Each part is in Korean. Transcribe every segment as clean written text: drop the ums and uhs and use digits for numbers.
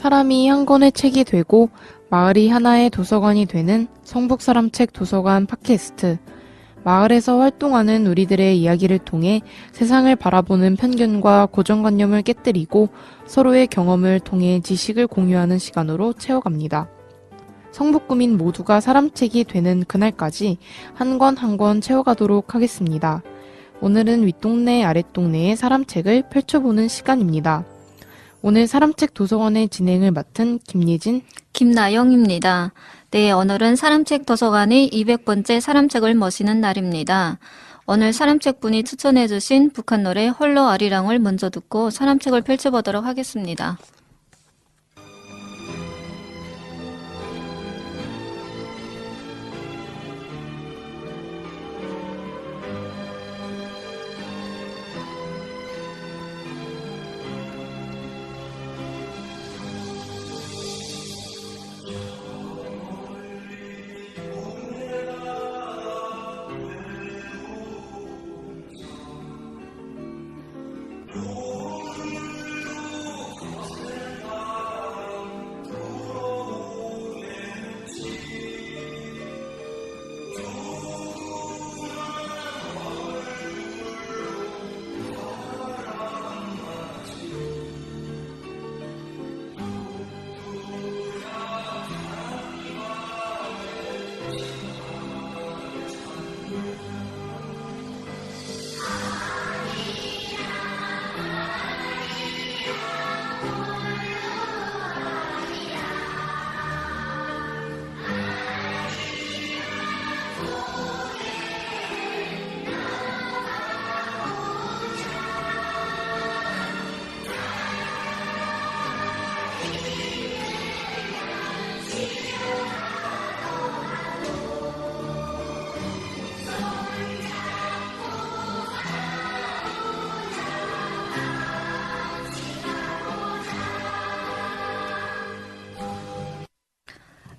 사람이 한 권의 책이 되고 마을이 하나의 도서관이 되는 성북사람책 도서관 팟캐스트. 마을에서 활동하는 우리들의 이야기를 통해 세상을 바라보는 편견과 고정관념을 깨뜨리고 서로의 경험을 통해 지식을 공유하는 시간으로 채워갑니다. 성북구민 모두가 사람책이 되는 그날까지 한 권 한 권 채워가도록 하겠습니다. 오늘은 윗동네 아랫동네의 사람책을 펼쳐보는 시간입니다. 오늘 사람책 도서관의 진행을 맡은 김예진, 김나영입니다. 네, 오늘은 사람책 도서관의 200번째 사람책을 모시는 날입니다. 오늘 사람책분이 추천해주신 북한 노래 홀로 아리랑을 먼저 듣고 사람책을 펼쳐보도록 하겠습니다.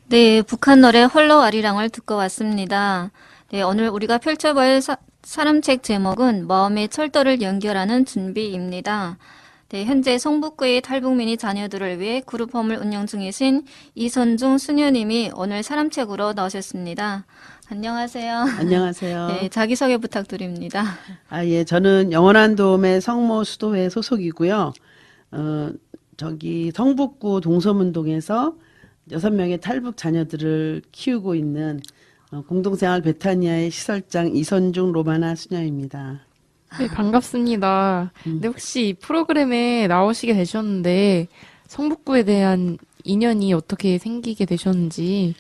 네, 북한 노래 홀로 아리랑을 듣고 왔습니다. 네, 오늘 우리가 펼쳐볼 사람책 제목은 마음의 철도를 연결하는 준비입니다. 네, 현재 성북구의 탈북민이 자녀들을 위해 그룹홈을 운영 중이신 이선중 수녀님이 오늘 사람책으로 나오셨습니다. 안녕하세요. 안녕하세요. 네, 자기소개 부탁드립니다. 예, 저는 영원한 도움의 성모 수도회 소속이고요. 성북구 동서문동에서 6명의 탈북 자녀들을 키우고 있는 공동생활 베타니아의 시설장 이선중 로마나 수녀입니다. 네, 반갑습니다. 근데 혹시 이 프로그램에 나오시게 되셨는데 성북구에 대한 인연이 어떻게 생기게 되셨는지.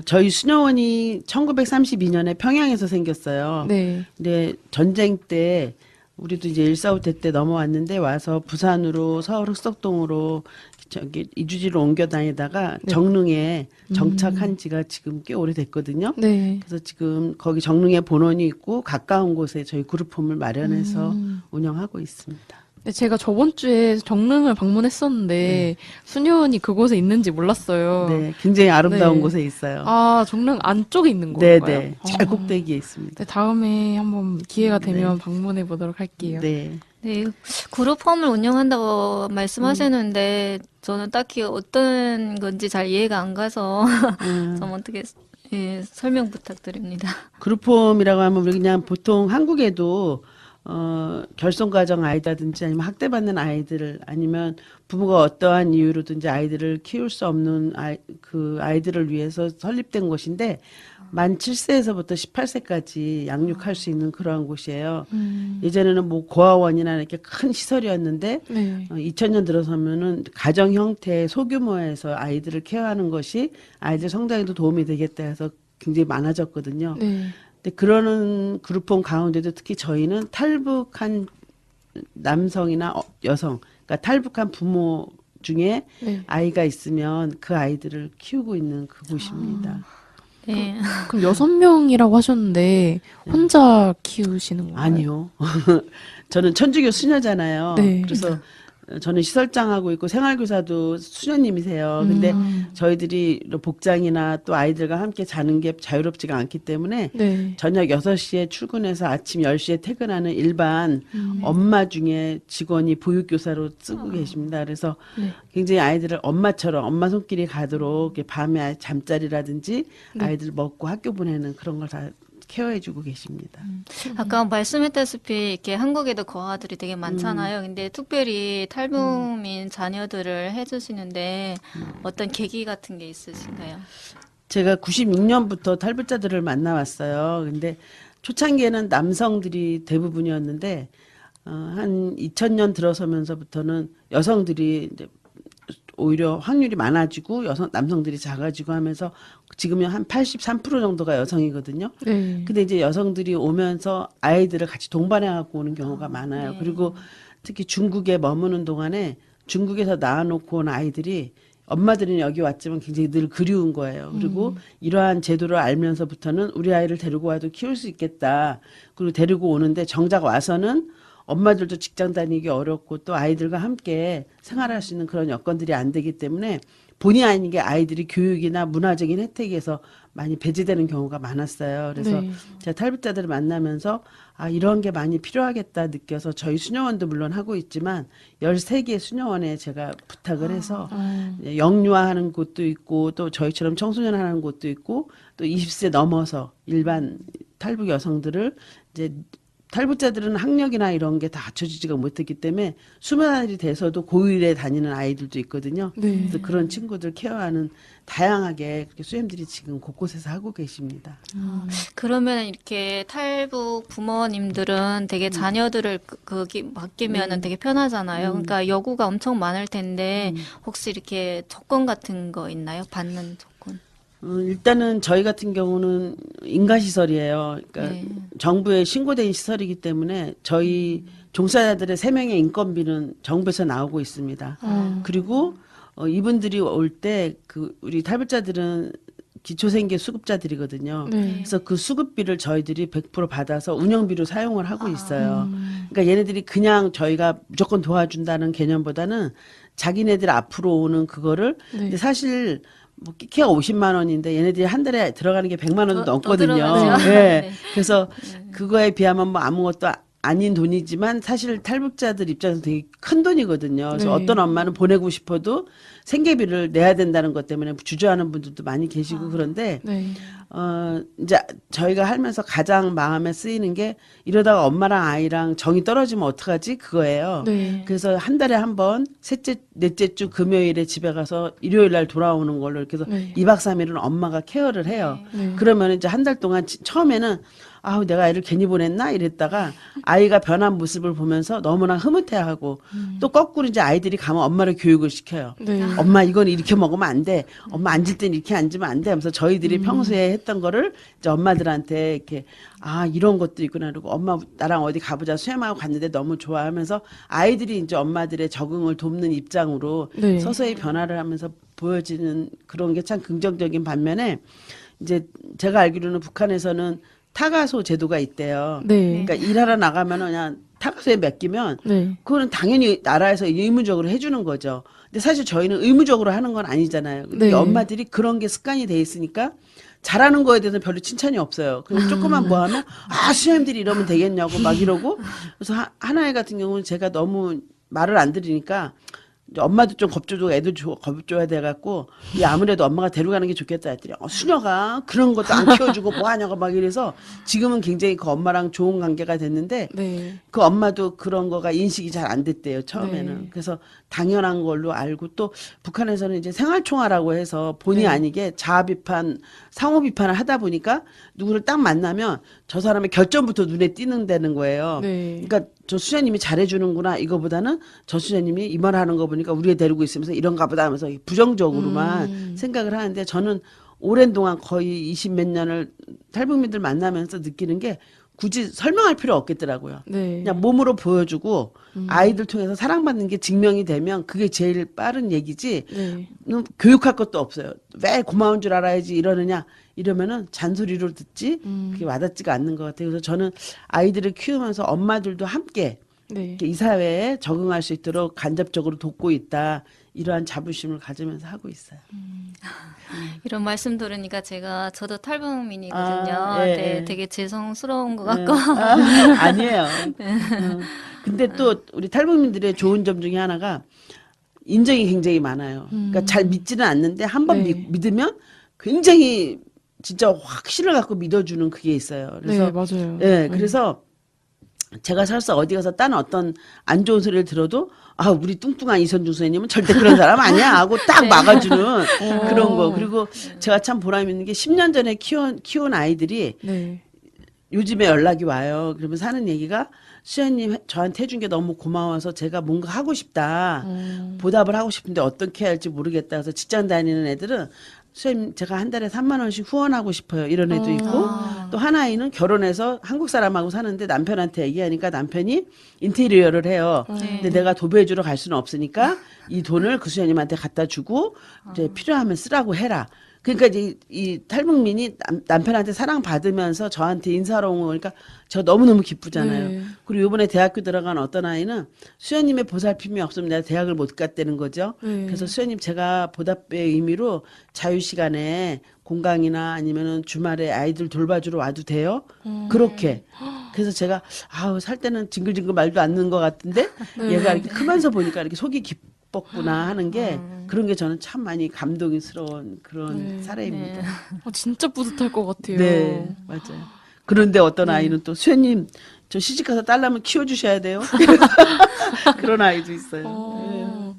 저희 수녀원이 1932년에 평양에서 생겼어요. 네. 근데 전쟁 때 우리도 이제 145대 때 넘어왔는데 와서 부산으로 서울 흑석동으로 이주지로 옮겨 다니다가 네. 정릉에 정착한 지가 지금 꽤 오래됐거든요. 네. 그래서 지금 거기 정릉에 본원이 있고 가까운 곳에 저희 그룹홈을 마련해서 운영하고 있습니다. 네, 제가 저번 주에 정릉을 방문했었는데 수녀원이 그곳에 있는지 몰랐어요. 네, 굉장히 아름다운 네. 곳에 있어요. 아, 정릉 안쪽에 있는 네, 건가요? 네, 잘 꼭대기에 있습니다. 네, 다음에 한번 기회가 되면 방문해 보도록 할게요. 네. 네, 그룹홈을 운영한다고 말씀하셨는데 저는 딱히 어떤 건지 잘 이해가 안 가서 좀 어떻게 설명 부탁드립니다. 그룹홈이라고 하면 우리 그냥 보통 한국에도 결손가정 아이다든지 아니면 학대받는 아이들 아니면 부모가 어떠한 이유로든지 아이들을 키울 수 없는 그 아이들을 위해서 설립된 곳인데 만 7세에서부터 18세까지 양육할 수 있는 그러한 곳이에요. 예전에는 뭐 고아원이나 이렇게 큰 시설이었는데 네. 2000년 들어서면은 가정 형태의 소규모에서 아이들을 케어하는 것이 아이들 성장에도 도움이 되겠다 해서 굉장히 많아졌거든요. 네. 근데 그러는 그룹홈 가운데도 특히 저희는 탈북한 남성이나 여성, 그러니까 탈북한 부모 중에 네. 아이가 있으면 그 아이들을 키우고 있는 그곳입니다. 네. 그럼 6명이라고 하셨는데 혼자 키우시는 건가요? 아니요. 저는 천주교 수녀잖아요. 네. 그래서 저는 시설장하고 있고 생활교사도 수녀님이세요. 근데 저희들이 복장이나 또 아이들과 함께 자는 게 자유롭지가 않기 때문에 네. 저녁 6시에 출근해서 아침 10시에 퇴근하는 일반 엄마 중에 직원이 보육교사로 쓰고 계십니다. 그래서 네. 굉장히 아이들을 엄마처럼 엄마 손길이 가도록 이렇게 밤에 잠자리라든지 네. 아이들 먹고 학교 보내는 그런 걸 다 케어해주고 계십니다. 아까 말씀했다시피 이렇게 한국에도 거아들이 되게 많잖아요. 근데 특별히 탈북민 자녀들을 해주시는데 어떤 계기 같은 게 있으신가요? 제가 96년부터 탈북자들을 만나왔어요. 근데 초창기에는 남성들이 대부분이었는데 한 2000년 들어서면서부터는 여성들이 이제 오히려 확률이 많아지고 남성들이 작아지고 하면서 지금은 한 83% 정도가 여성이거든요. 네. 근데 이제 여성들이 오면서 아이들을 같이 동반해 갖고 오는 경우가 많아요. 네. 그리고 특히 중국에 머무는 동안에 중국에서 낳아놓고 온 아이들이 엄마들은 여기 왔지만 굉장히 늘 그리운 거예요. 그리고 이러한 제도를 알면서부터는 우리 아이를 데리고 와도 키울 수 있겠다. 그리고 데리고 오는데 정작 와서는 엄마들도 직장 다니기 어렵고 또 아이들과 함께 생활할 수 있는 그런 여건들이 안 되기 때문에 본의 아니게 아이들이 교육이나 문화적인 혜택에서 많이 배제되는 경우가 많았어요. 그래서 네. 제가 탈북자들을 만나면서 이런 게 많이 필요하겠다 느껴서 저희 수녀원도 물론 하고 있지만 13개 수녀원에 제가 부탁을 해서 영유아하는 곳도 있고 또 저희처럼 청소년 하는 곳도 있고 또 20세 넘어서 일반 탈북 여성들을 이제 탈북자들은 학력이나 이런 게 다 갖춰지지가 못했기 때문에 20살이 돼서도 고1에 다니는 아이들도 있거든요. 네. 그래서 그런 친구들 케어하는 다양하게 그렇게 수엠들이 지금 곳곳에서 하고 계십니다. 그러면 이렇게 탈북 부모님들은 되게 자녀들을 거기 맡기면은 되게 편하잖아요. 그러니까 여구가 엄청 많을 텐데 혹시 이렇게 조건 같은 거 있나요? 받는 조건? 일단은 저희 같은 경우는 인가시설이에요. 그러니까 네. 정부에 신고된 시설이기 때문에 저희 종사자들의 3명의 인건비는 정부에서 나오고 있습니다. 그리고 이분들이 올 때 우리 탈북자들은 기초생계 수급자들이거든요. 네. 그래서 그 수급비를 저희들이 100% 받아서 운영비로 사용을 하고 있어요. 그러니까 얘네들이 그냥 저희가 무조건 도와준다는 개념보다는 자기네들 앞으로 오는 그거를 네. 근데 사실 뭐 끼키가 50만 원인데 얘네들이 한 달에 들어가는 게 100만 원도 더 넘거든요. 들어가죠. 네. 네. 그래서 그거에 비하면 뭐 아무것도 아닌 돈이지만 사실 탈북자들 입장에서 되게 큰 돈이거든요. 그래서 네. 어떤 엄마는 보내고 싶어도 생계비를 내야 된다는 것 때문에 주저하는 분들도 많이 계시고 그런데 네. 이제 저희가 하면서 가장 마음에 쓰이는 게 이러다가 엄마랑 아이랑 정이 떨어지면 어떡하지? 그거예요. 네. 그래서 한 달에 한 번, 넷째 주 금요일에 집에 가서 일요일 날 돌아오는 걸로 이렇게 해서 네. 2박 3일은 엄마가 케어를 해요. 네. 그러면 이제 한 달 동안 처음에는 내가 아이를 괜히 보냈나? 이랬다가 아이가 변한 모습을 보면서 너무나 흐뭇해하고 또 거꾸로 이제 아이들이 가면 엄마를 교육을 시켜요. 네. 엄마 이건 이렇게 먹으면 안 돼. 엄마 앉을 땐 이렇게 앉으면 안 돼. 하면서 저희들이 평소에 했던 거를 이제 엄마들한테 이렇게 이런 것도 있구나. 그리고 엄마 나랑 어디 가보자. 수염하고 갔는데 너무 좋아하면서 아이들이 이제 엄마들의 적응을 돕는 입장으로 네. 서서히 변화를 하면서 보여지는 그런 게 참 긍정적인 반면에 이제 제가 알기로는 북한에서는 타가소 제도가 있대요. 네. 그러니까 일하러 나가면 그냥 타가소에 맡기면 네. 그거는 당연히 나라에서 의무적으로 해주는 거죠. 근데 사실 저희는 의무적으로 하는 건 아니잖아요. 근데 네. 엄마들이 그런 게 습관이 돼 있으니까 잘하는 거에 대해서 별로 칭찬이 없어요. 그냥 조금만 뭐 하면 수염들이 이러면 되겠냐고 막 이러고 그래서 하나의 같은 경우는 제가 너무 말을 안 들으니까 이제 엄마도 좀 겁줘도 애도 겁줘야 돼갖고 아무래도 엄마가 데려가는 게 좋겠다 했더니 수녀가 그런 것도 안 키워주고 뭐 하냐고 막 이래서 지금은 굉장히 그 엄마랑 좋은 관계가 됐는데 네. 그 엄마도 그런 거가 인식이 잘 안 됐대요 처음에는. 네. 그래서 당연한 걸로 알고 또 북한에서는 이제 생활총화라고 해서 본의 네. 아니게 자아 비판, 상호 비판을 하다 보니까 누구를 딱 만나면 저 사람의 결점부터 눈에 띄는다는 거예요. 네. 그러니까 저 수녀님이 잘해주는구나 이거보다는 저 수녀님이 이 말 하는 거 보니까 우리에 데리고 있으면서 이런가 보다 하면서 부정적으로만 생각을 하는데 저는 오랜 동안 거의 20 몇 년을 탈북민들 만나면서 느끼는 게 굳이 설명할 필요 없겠더라고요. 네. 그냥 몸으로 보여주고 아이들 통해서 사랑받는 게 증명이 되면 그게 제일 빠른 얘기지 네. 교육할 것도 없어요. 왜 고마운 줄 알아야지 이러느냐 이러면은 잔소리로 듣지 그게 와닿지가 않는 것 같아요. 그래서 저는 아이들을 키우면서 엄마들도 함께 네. 이렇게 이 사회에 적응할 수 있도록 간접적으로 돕고 있다. 이러한 자부심을 가지면서 하고 있어요. 이런 말씀 들으니까 저도 탈북민이거든요. 아, 예, 네, 예. 되게 죄송스러운 것 예. 같고. 아니에요. 근데 또 우리 탈북민들의 좋은 점 중에 하나가 인정이 굉장히 많아요. 그러니까 잘 믿지는 않는데 한 번 네. 믿으면 굉장히 진짜 확신을 갖고 믿어주는 그게 있어요. 네, 그래서 맞아요. 예, 그래서 제가 설사 어디 가서 딴 어떤 안 좋은 소리를 들어도 아, 우리 뚱뚱한 이선중 선생님은 절대 그런 사람 아니야 하고 딱 막아주는 그런 거. 그리고 제가 참 보람 있는 게 10년 전에 키운 아이들이 네. 요즘에 연락이 와요. 그러면서 하는 얘기가 수현님 저한테 해준 게 너무 고마워서 제가 뭔가 하고 싶다. 보답을 하고 싶은데 어떻게 해야 할지 모르겠다. 그래서 직장 다니는 애들은 수현님 제가 한 달에 3만 원씩 후원하고 싶어요. 이런 애도 있고 또 한 아이는 결혼해서 한국 사람하고 사는데 남편한테 얘기하니까 남편이 인테리어를 해요. 근데 내가 도배해주러 갈 수는 없으니까 이 돈을 그 수현님한테 갖다 주고 이제 필요하면 쓰라고 해라. 그러니까 이제 이 탈북민이 남편한테 사랑받으면서 저한테 인사하러 온 거니까 저 너무너무 기쁘잖아요. 네. 그리고 이번에 대학교 들어간 어떤 아이는 수현님의 보살핌이 없으면 내가 대학을 못 갔다는 거죠. 네. 그래서 수현님 제가 보답의 의미로 자유시간에 공강이나 아니면은 주말에 아이들 돌봐주러 와도 돼요? 그렇게. 그래서 제가 아우 살 때는 징글징글 말도 안 넣는 것 같은데 네. 얘가 이렇게 크면서 보니까 이렇게 속이 깊었구나 하는 게 그런 게 저는 참 많이 감동스러운 그런 네. 사례입니다. 진짜 뿌듯할 것 같아요. 네, 맞아요. 그런데 어떤 아이는 또 수현님 저 시집 가서 딸라면 키워주셔야 돼요. 그런 아이도 있어요.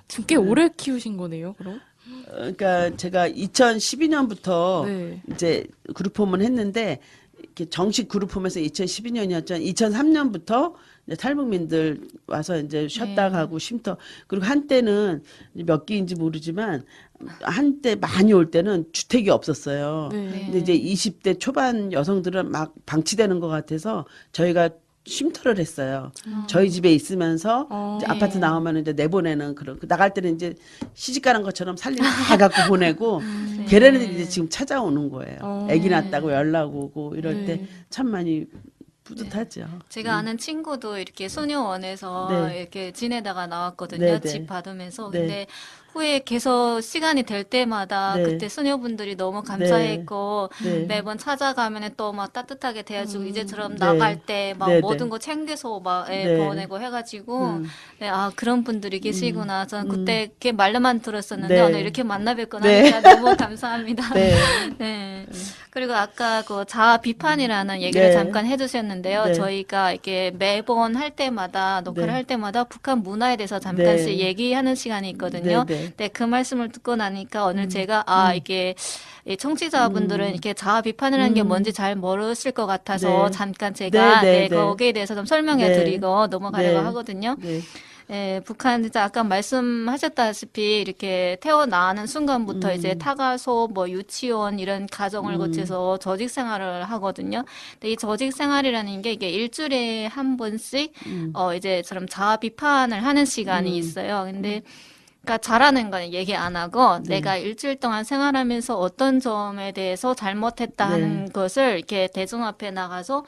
지금 꽤 오래 키우신 거네요, 그럼? 그러니까 제가 2012년부터 네. 이제 그룹홈을 했는데 이렇게 정식 그룹홈에서 2012년이었죠. 2003년부터 이제 탈북민들 와서 이제 쉬었다 가고 쉼터 그리고 한때는 몇 기인지 모르지만 한때 많이 올 때는 주택이 없었어요. 네. 근데 이제 20대 초반 여성들은 막 방치되는 것 같아서 저희가 쉼터를 했어요. 저희 집에 있으면서 이제 아파트 나오면 이제 내보내는 그런 나갈 때는 이제 시집 가는 것처럼 살림 다 해갖고 보내고 걔네들이 이제 지금 찾아오는 거예요. 아기 낳았다고 연락 오고 이럴 때 참 많이 뿌듯하죠. 제가 아는 친구도 이렇게 소녀원에서 네. 이렇게 지내다가 나왔거든요. 네, 네. 집 받으면서. 네. 근데 후에 계속 시간이 될 때마다 네. 그때 소녀분들이 너무 감사했고 네. 매번 찾아가면 또 막 따뜻하게 대해주고 이제처럼 네. 나갈 때 막 네, 모든 네. 거 챙겨서 막 네. 보내고 해가지고 네, 아 그런 분들이 계시구나. 저는 그때 이렇게 말로만 들었었는데 네. 오늘 이렇게 만나 뵙고 네. 나니까 너무 감사합니다. 네. 네. 그리고 아까 그 자아 비판이라는 얘기를 네. 잠깐 해주셨는데요. 네. 저희가 이렇게 매번 할 때마다 녹화를 네. 할 때마다 북한 문화에 대해서 잠깐씩 네. 얘기하는 시간이 있거든요. 네, 네. 네, 그 말씀을 듣고 나니까 오늘 제가 이게 이 청취자분들은 이렇게 자아 비판이라는 게 뭔지 잘 모르실 것 같아서 네. 잠깐 제가 네, 네, 네, 네. 거기에 대해서 좀 설명해 네. 드리고 넘어가려고 네. 하거든요. 네. 예, 북한 진짜 아까 말씀하셨다시피 이렇게 태어나는 순간부터 이제 타가소, 뭐 유치원 이런 가정을 거쳐서 조직 생활을 하거든요. 근데 이 조직 생활이라는 게 이게 일주일에 한 번씩 이제처럼 자아 비판을 하는 시간이 있어요. 근데 그러니까 잘하는 건 얘기 안 하고 내가 일주일 동안 생활하면서 어떤 점에 대해서 잘못했다 하는 것을 이렇게 대중 앞에 나가서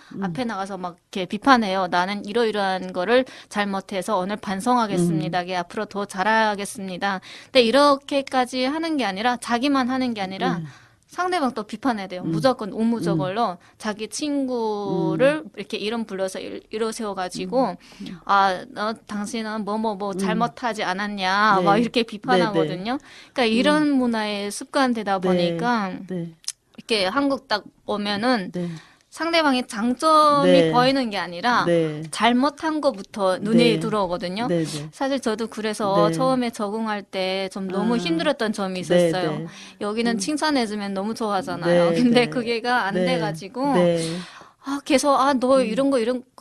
막 이렇게 비판해요. 나는 이러이러한 거를 잘못해서 오늘 반성하겠습니다. 앞으로 더 잘하겠습니다. 근데 이렇게까지 하는 게 아니라 자기만 하는 게 아니라 상대방 또 비판해야 돼요. 무조건 우무저걸로 자기 친구를 이렇게 이름 불러서 이러 세워가지고 너 당신은 뭐 잘못하지 않았냐 네. 막 이렇게 비판하거든요. 그러니까 이런 문화에 습관되다 네. 보니까 네. 이렇게 한국 딱 오면은 네. 상대방의 장점이 네. 보이는 게 아니라 네. 잘못한 것부터 눈에 네. 들어오거든요. 네. 네. 사실 저도 그래서 네. 처음에 적응할 때 좀 너무 힘들었던 점이 네, 있었어요. 네. 여기는 칭찬해주면 너무 좋아하잖아요. 네, 근데 네. 그게가 안 네. 돼가지고 네. 계속 너 이런 거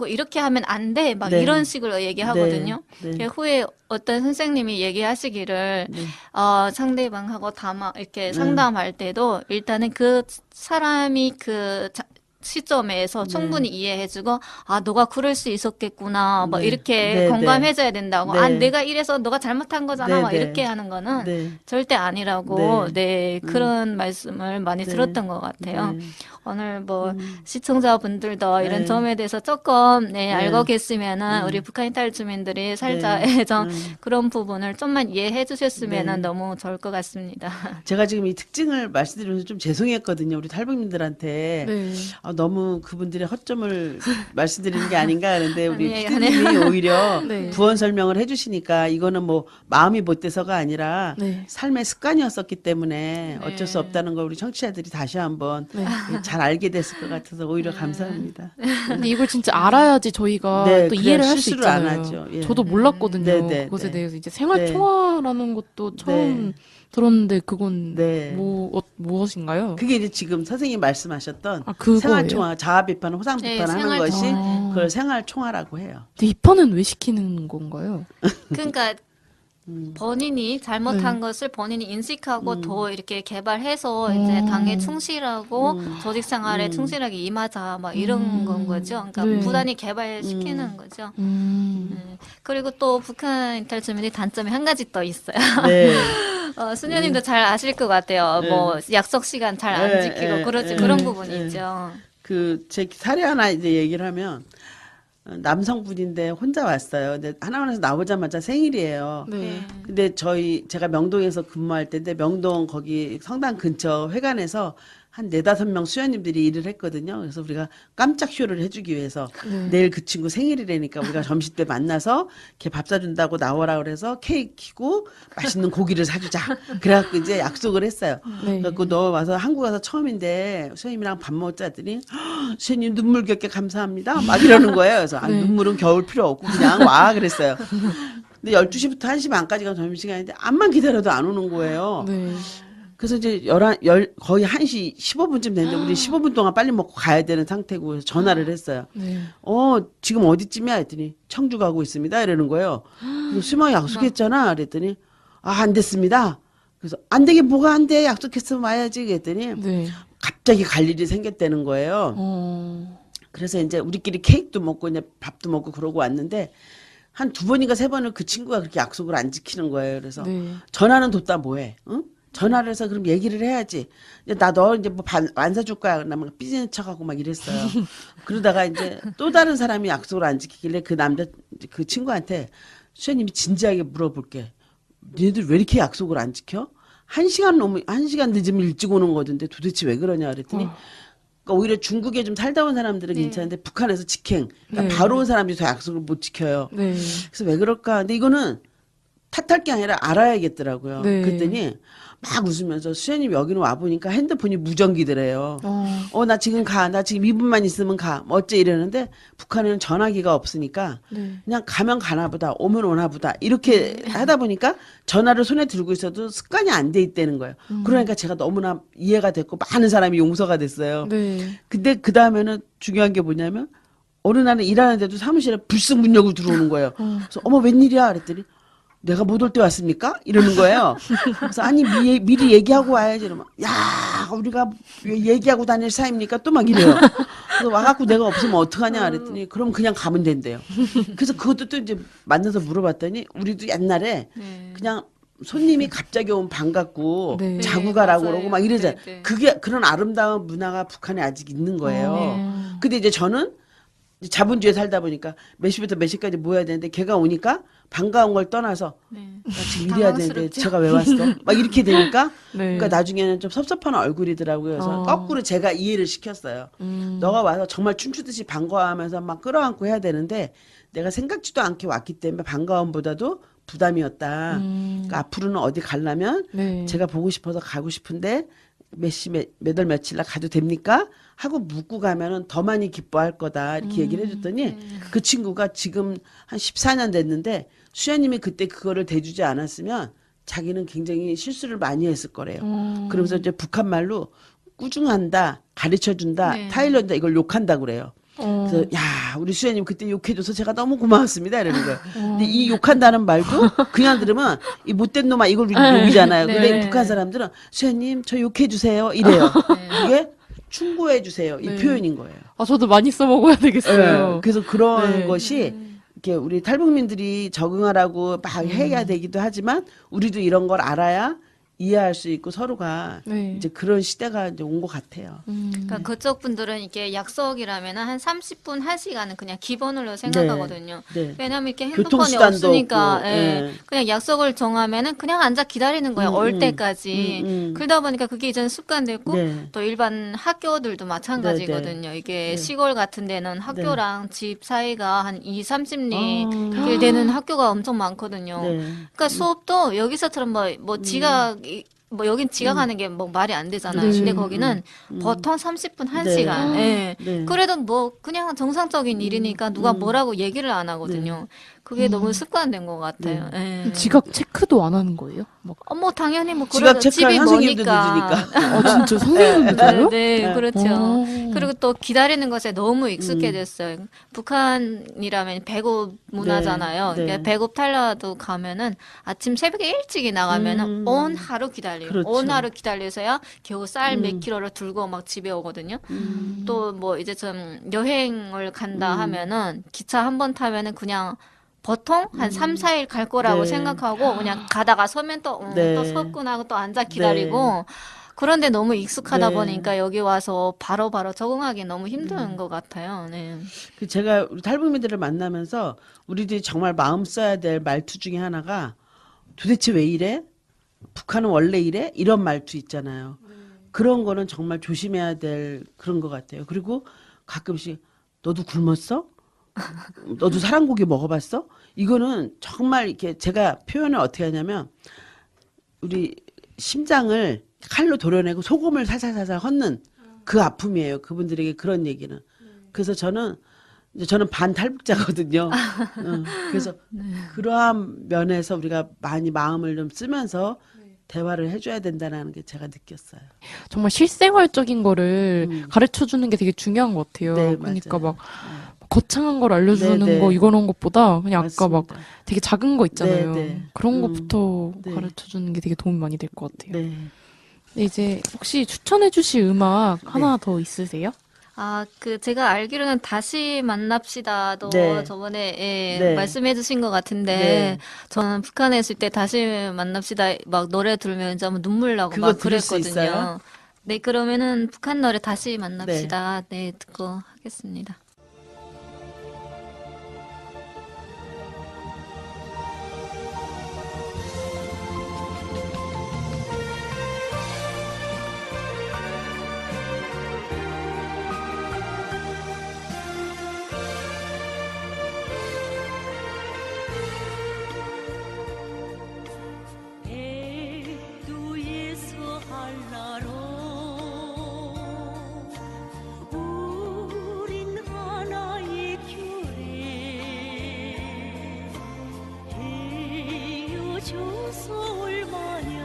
이렇게 하면 안 돼. 막 네. 이런 식으로 얘기하거든요. 네. 네. 후에 어떤 선생님이 얘기하시기를 네. 상대방하고 이렇게 상담할 때도 일단은 그 사람이 시점에서 네. 충분히 이해해주고 아 너가 그럴 수 있었겠구나 뭐 네. 이렇게 네, 공감해줘야 된다고 네. 아 내가 이래서 너가 잘못한 거잖아 네, 막 네. 이렇게 하는 거는 네. 절대 아니라고 네. 네 그런 말씀을 많이 네. 들었던 것 같아요. 네. 오늘 뭐 시청자분들도 이런 네. 점에 대해서 조금 네 네. 알고 계시면은 우리 북한 이탈 주민들이 살짝 네. 좀 그런 부분을 좀만 이해해 주셨으면은 네. 너무 좋을 것 같습니다. 제가 지금 이 특징을 말씀드리면서 좀 죄송했거든요. 우리 탈북민들한테. 네. 너무 그분들의 허점을 말씀드리는 게 아닌가 하는데 우리 아니에요, PD님이 오히려 네. 부언 설명을 해주시니까 이거는 뭐 마음이 못돼서가 아니라 네. 삶의 습관이었었기 때문에 어쩔 수 네. 없다는 걸 우리 청취자들이 다시 한번 네. 잘 알게 됐을 것 같아서 오히려 감사합니다. 근데 이걸 진짜 알아야지 저희가 네, 또 그래야 이해를 할 수 실수를 안 있잖아요. 하죠. 예. 저도 몰랐거든요. 네, 네, 그것에 네. 대해서 이제 생활 네. 초화라는 것도 처음 네. 들었는데 그건 네. 무엇인가요? 그게 이제 지금 선생님이 말씀하셨던 아, 그거예요? 생활총화, 자아 비판, 호상 네, 비판하는 생활 것이 총화. 그걸 생활총화라고 해요. 근데 입헌은 왜 시키는 건가요? 그러니까 본인이 잘못한 네. 것을 본인이 인식하고 더 이렇게 개발해서 이제 당에 충실하고 조직 생활에 충실하게 임하자 막 이런 건 거죠. 그러니까 네. 부단히 개발시키는 거죠. 음. 그리고 또 북한 이탈 주민의 단점이 한 가지 또 있어요. 네. 수녀님도 잘 아실 것 같아요. 네. 뭐 약속 시간 잘 안 네, 지키고 네, 그러지 네, 그런 네, 부분이 네. 있죠. 제 사례 하나 이제 얘기를 하면 남성분인데 혼자 왔어요. 근데 하나원에서 나오자마자 생일이에요. 네. 근데 제가 명동에서 근무할 때인데 명동 거기 성당 근처 회관에서 한 4-5명 수연님들이 일을 했거든요. 그래서 우리가 깜짝 쇼를 해주기 위해서 내일 그 친구 생일이라니까 우리가 점심 때 만나서 걔 밥 사준다고 나오라 그래서 케이크 키고 맛있는 고기를 사주자. 그래갖고 이제 약속을 했어요. 네. 그래갖고 너 와서 한국 와서 처음인데 수연님이랑 밥 먹자 했더니 수연님 눈물겹게 감사합니다. 막 이러는 거예요. 그래서 아, 네. 눈물은 겨울 필요 없고 그냥 와 그랬어요. 근데 12시부터 1시 반까지가 점심시간인데 암만 기다려도 안 오는 거예요. 네. 그래서 이제 거의 1시 15분쯤 됐는데 우리 15분 동안 빨리 먹고 가야 되는 상태고 그래서 전화를 했어요. 네. 지금 어디쯤이야? 했더니 청주 가고 있습니다. 이러는 거예요. 그래서 수마 약속했잖아. 그랬더니 안 됐습니다. 그래서 안 되게 뭐가 안 돼? 약속했으면 와야지. 그랬더니 네. 갑자기 갈 일이 생겼다는 거예요. 그래서 이제 우리끼리 케이크도 먹고 이제 밥도 먹고 그러고 왔는데 한 2번인가 3번을 그 친구가 그렇게 약속을 안 지키는 거예요. 그래서 네. 전화는 뒀다 뭐해? 응? 전화를 해서 그럼 얘기를 해야지. 나 너 이제 뭐 안 사줄 거야. 그러면 삐지는 척하고 막 이랬어요. 그러다가 이제 또 다른 사람이 약속을 안 지키길래 그 친구한테 수현님이 진지하게 물어볼게. 너희들 왜 이렇게 약속을 안 지켜? 1시간 늦으면 일찍 오는 거던데 도대체 왜 그러냐 그랬더니 그러니까 오히려 중국에 좀 살다 온 사람들은 괜찮은데 북한에서 직행. 그러니까 네. 바로 온 사람들이 더 약속을 못 지켜요. 네. 그래서 왜 그럴까? 근데 이거는 탓할 게 아니라 알아야겠더라고요. 네. 그랬더니 막 웃으면서 수현님 여기는 와보니까 핸드폰이 무전기더래요. 나 지금 가. 나 지금 2분만 있으면 가. 뭐 어째 이러는데 북한에는 전화기가 없으니까 네. 그냥 가면 가나 보다. 오면 오나 보다. 이렇게 하다 보니까 전화를 손에 들고 있어도 습관이 안 돼 있다는 거예요. 그러니까 제가 너무나 이해가 됐고 많은 사람이 용서가 됐어요. 네. 근데 그 다음에는 중요한 게 뭐냐면 어느 날은 일하는데도 사무실에 불쑥 문 열고 들어오는 거예요. 그래서 어머 웬일이야 그랬더니 내가 못 올 때 왔습니까? 이러는 거예요. 그래서 아니 미리 얘기하고 와야지. 이러면 야 우리가 왜 얘기하고 다닐 사이입니까? 또 막 이래요. 그래서 와갖고 내가 없으면 어떡하냐 그랬더니 그럼 그냥 가면 된대요. 그래서 그것도 또 이제 만나서 물어봤더니 우리도 옛날에 그냥 손님이 갑자기 오면 반갑고 네. 자고 가라고 맞아요. 그러고 막 이러잖아요. 네, 네. 그게 그런 아름다운 문화가 북한에 아직 있는 거예요. 근데 이제 저는 자본주의에 살다 보니까 몇 시부터 몇 시까지 모여야 되는데 걔가 오니까 반가운 걸 떠나서 나 지금 일해야 되는데 당황스럽죠. 제가 왜 왔어? 막 이렇게 되니까 네. 그러니까 나중에는 좀 섭섭한 얼굴이더라고요. 그래서 거꾸로 제가 이해를 시켰어요. 너가 와서 정말 춤추듯이 반가워하면서 막 끌어안고 해야 되는데 내가 생각지도 않게 왔기 때문에 반가움보다도 부담이었다. 그러니까 앞으로는 어디 가려면 네. 제가 보고 싶어서 가고 싶은데 몇 월 며칠 날 가도 됩니까? 하고 묻고 가면은 더 많이 기뻐할 거다. 이렇게 얘기를 해줬더니 그 친구가 지금 한 14년 됐는데 수현님이 그때 그거를 대주지 않았으면 자기는 굉장히 실수를 많이 했을 거래요. 그러면서 이제 북한 말로 꾸중한다, 가르쳐준다, 네. 타일러준다 이걸 욕한다 그래요. 그래서 야 우리 수현님 그때 욕해줘서 제가 너무 고마웠습니다 이러는 거예요. 근데 이 욕한다는 말도 그냥 들으면 이 못된 놈아 이걸 욕이잖아요. 근데 네. 북한 사람들은 수현님 저 욕해주세요 이래요. 이게 충고해 주세요. 이 네. 표현인 거예요. 아, 저도 많이 써먹어야 되겠어요. 예, 그래서 그런 네. 것이 이렇게 우리 탈북민들이 적응하라고 막 해야 되기도 하지만 우리도 이런 걸 알아야 이해할 수 있고 서로가 네. 이제 그런 시대가 이제 온 것 같아요. 그러니까 그쪽 분들은 이게 약속이라면 한 30분, 1시간은 그냥 기본으로 생각하거든요. 네. 왜냐면 이렇게 핸드폰이 교통수단도 없으니까 없고, 예. 예. 그냥 약속을 정하면은 그냥 앉아 기다리는 거예요. 올 때까지. 그러다 보니까 그게 이제 습관됐고 네. 또 일반 학교들도 마찬가지거든요. 이게 시골 같은 데는 학교랑 집 사이가 한 2, 30리 아. 길 되는 학교가 엄청 많거든요. 네. 그러니까 수업도 여기서처럼 뭐 여긴 지각하는 게 뭐 말이 안 되잖아요. 네. 근데 거기는 보통 30분, 1시간. 예. 네. 그래도 뭐 그냥 정상적인 일이니까 누가 뭐라고 얘기를 안 하거든요. 그게 너무 습관된 것 같아요. 예. 지각 체크도 안 하는 거예요? 막, 뭐 당연히 뭐 지각 그래도 체크할 집이 선생님도 머니까. 늦으니까. 아, 진짜 선생님들도요? 네, 그렇죠. 어. 그리고 또 기다리는 것에 너무 익숙해졌어요. 북한이라면 배급 문화잖아요. 네. 그러니까 배급 탈라도 가면은 아침 새벽에 일찍이 나가면은 온 하루 기다려요. 그렇죠. 온 하루 기다려서야 겨우 쌀 몇 킬로를 들고 막 집에 오거든요. 또 뭐 이제 좀 여행을 간다 하면은 기차 한 번 타면은 그냥 보통 한 3, 4일 갈 거라고 네. 생각하고 그냥 가다가 서면 또, 네. 또 섰구나 하고 또 앉아 기다리고 그런데 너무 익숙하다 네. 보니까 여기 와서 바로바로 적응하기 너무 힘든 것 같아요. 네. 그 제가 우리 탈북민들을 만나면서 우리들이 정말 마음 써야 될 말투 중에 하나가 도대체 왜 이래? 북한은 원래 이래? 이런 말투 있잖아요. 그런 거는 정말 조심해야 될 그런 것 같아요. 그리고 가끔씩 너도 굶었어? 너도 사랑고기 먹어봤어? 이거는 정말 이렇게 제가 표현을 어떻게 하냐면 우리 심장을 칼로 도려내고 소금을 살살살살 헛는 그 아픔이에요. 그분들에게 그런 얘기는. 그래서 저는 반탈북자거든요. 그래서 그러한 면에서 우리가 많이 마음을 좀 쓰면서 대화를 해줘야 된다는 게 제가 느꼈어요. 정말 실생활적인 거를 가르쳐 주는 게 되게 중요한 것 같아요. 네, 그러니까 맞아요. 막 거창한 걸 알려주는 네, 네. 거 이런 것보다 그냥 아까 막 맞습니다. 되게 작은 거 있잖아요. 네, 네. 그런 것부터 네. 가르쳐 주는 게 되게 도움이 많이 될 것 같아요. 네. 네, 이제 혹시 추천해 주실 음악 하나 더 있으세요? 아, 제가 알기로는 다시 만납시다도 네. 저번에 네. 말씀해 주신 것 같은데, 네. 저는 북한에 있을 때 다시 만납시다 막 노래 들으면 좀 눈물 나고 그거 막 들을 수 그랬거든요. 있어요? 네, 그러면은 북한 노래 다시 만납시다. 네, 듣고 하겠습니다. 백두에서 한나로 우린 하나의 교회 헤어져서 얼마냐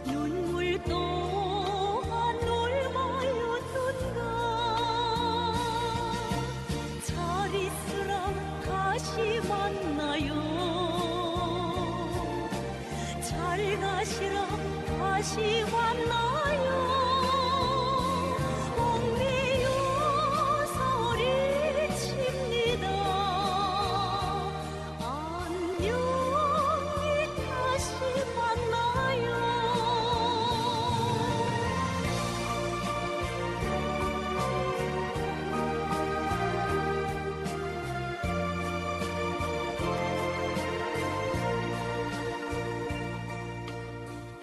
눈물 또한 얼마였던가 잘 있으라 다시 만나요 잘 가시라 다시 만나요 옥내여 소리칩니다 안녕히 다시 만나요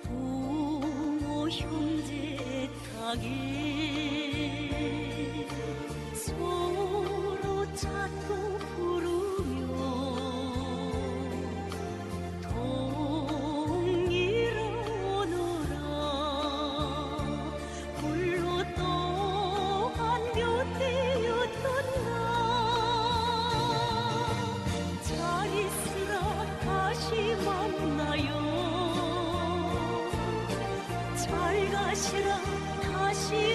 부모 형제 닭에 서로 찾고 부르며 동일하노라 홀로 또한 몇 대였던가 잘 있으라 다시 만나요 잘 가시라 다시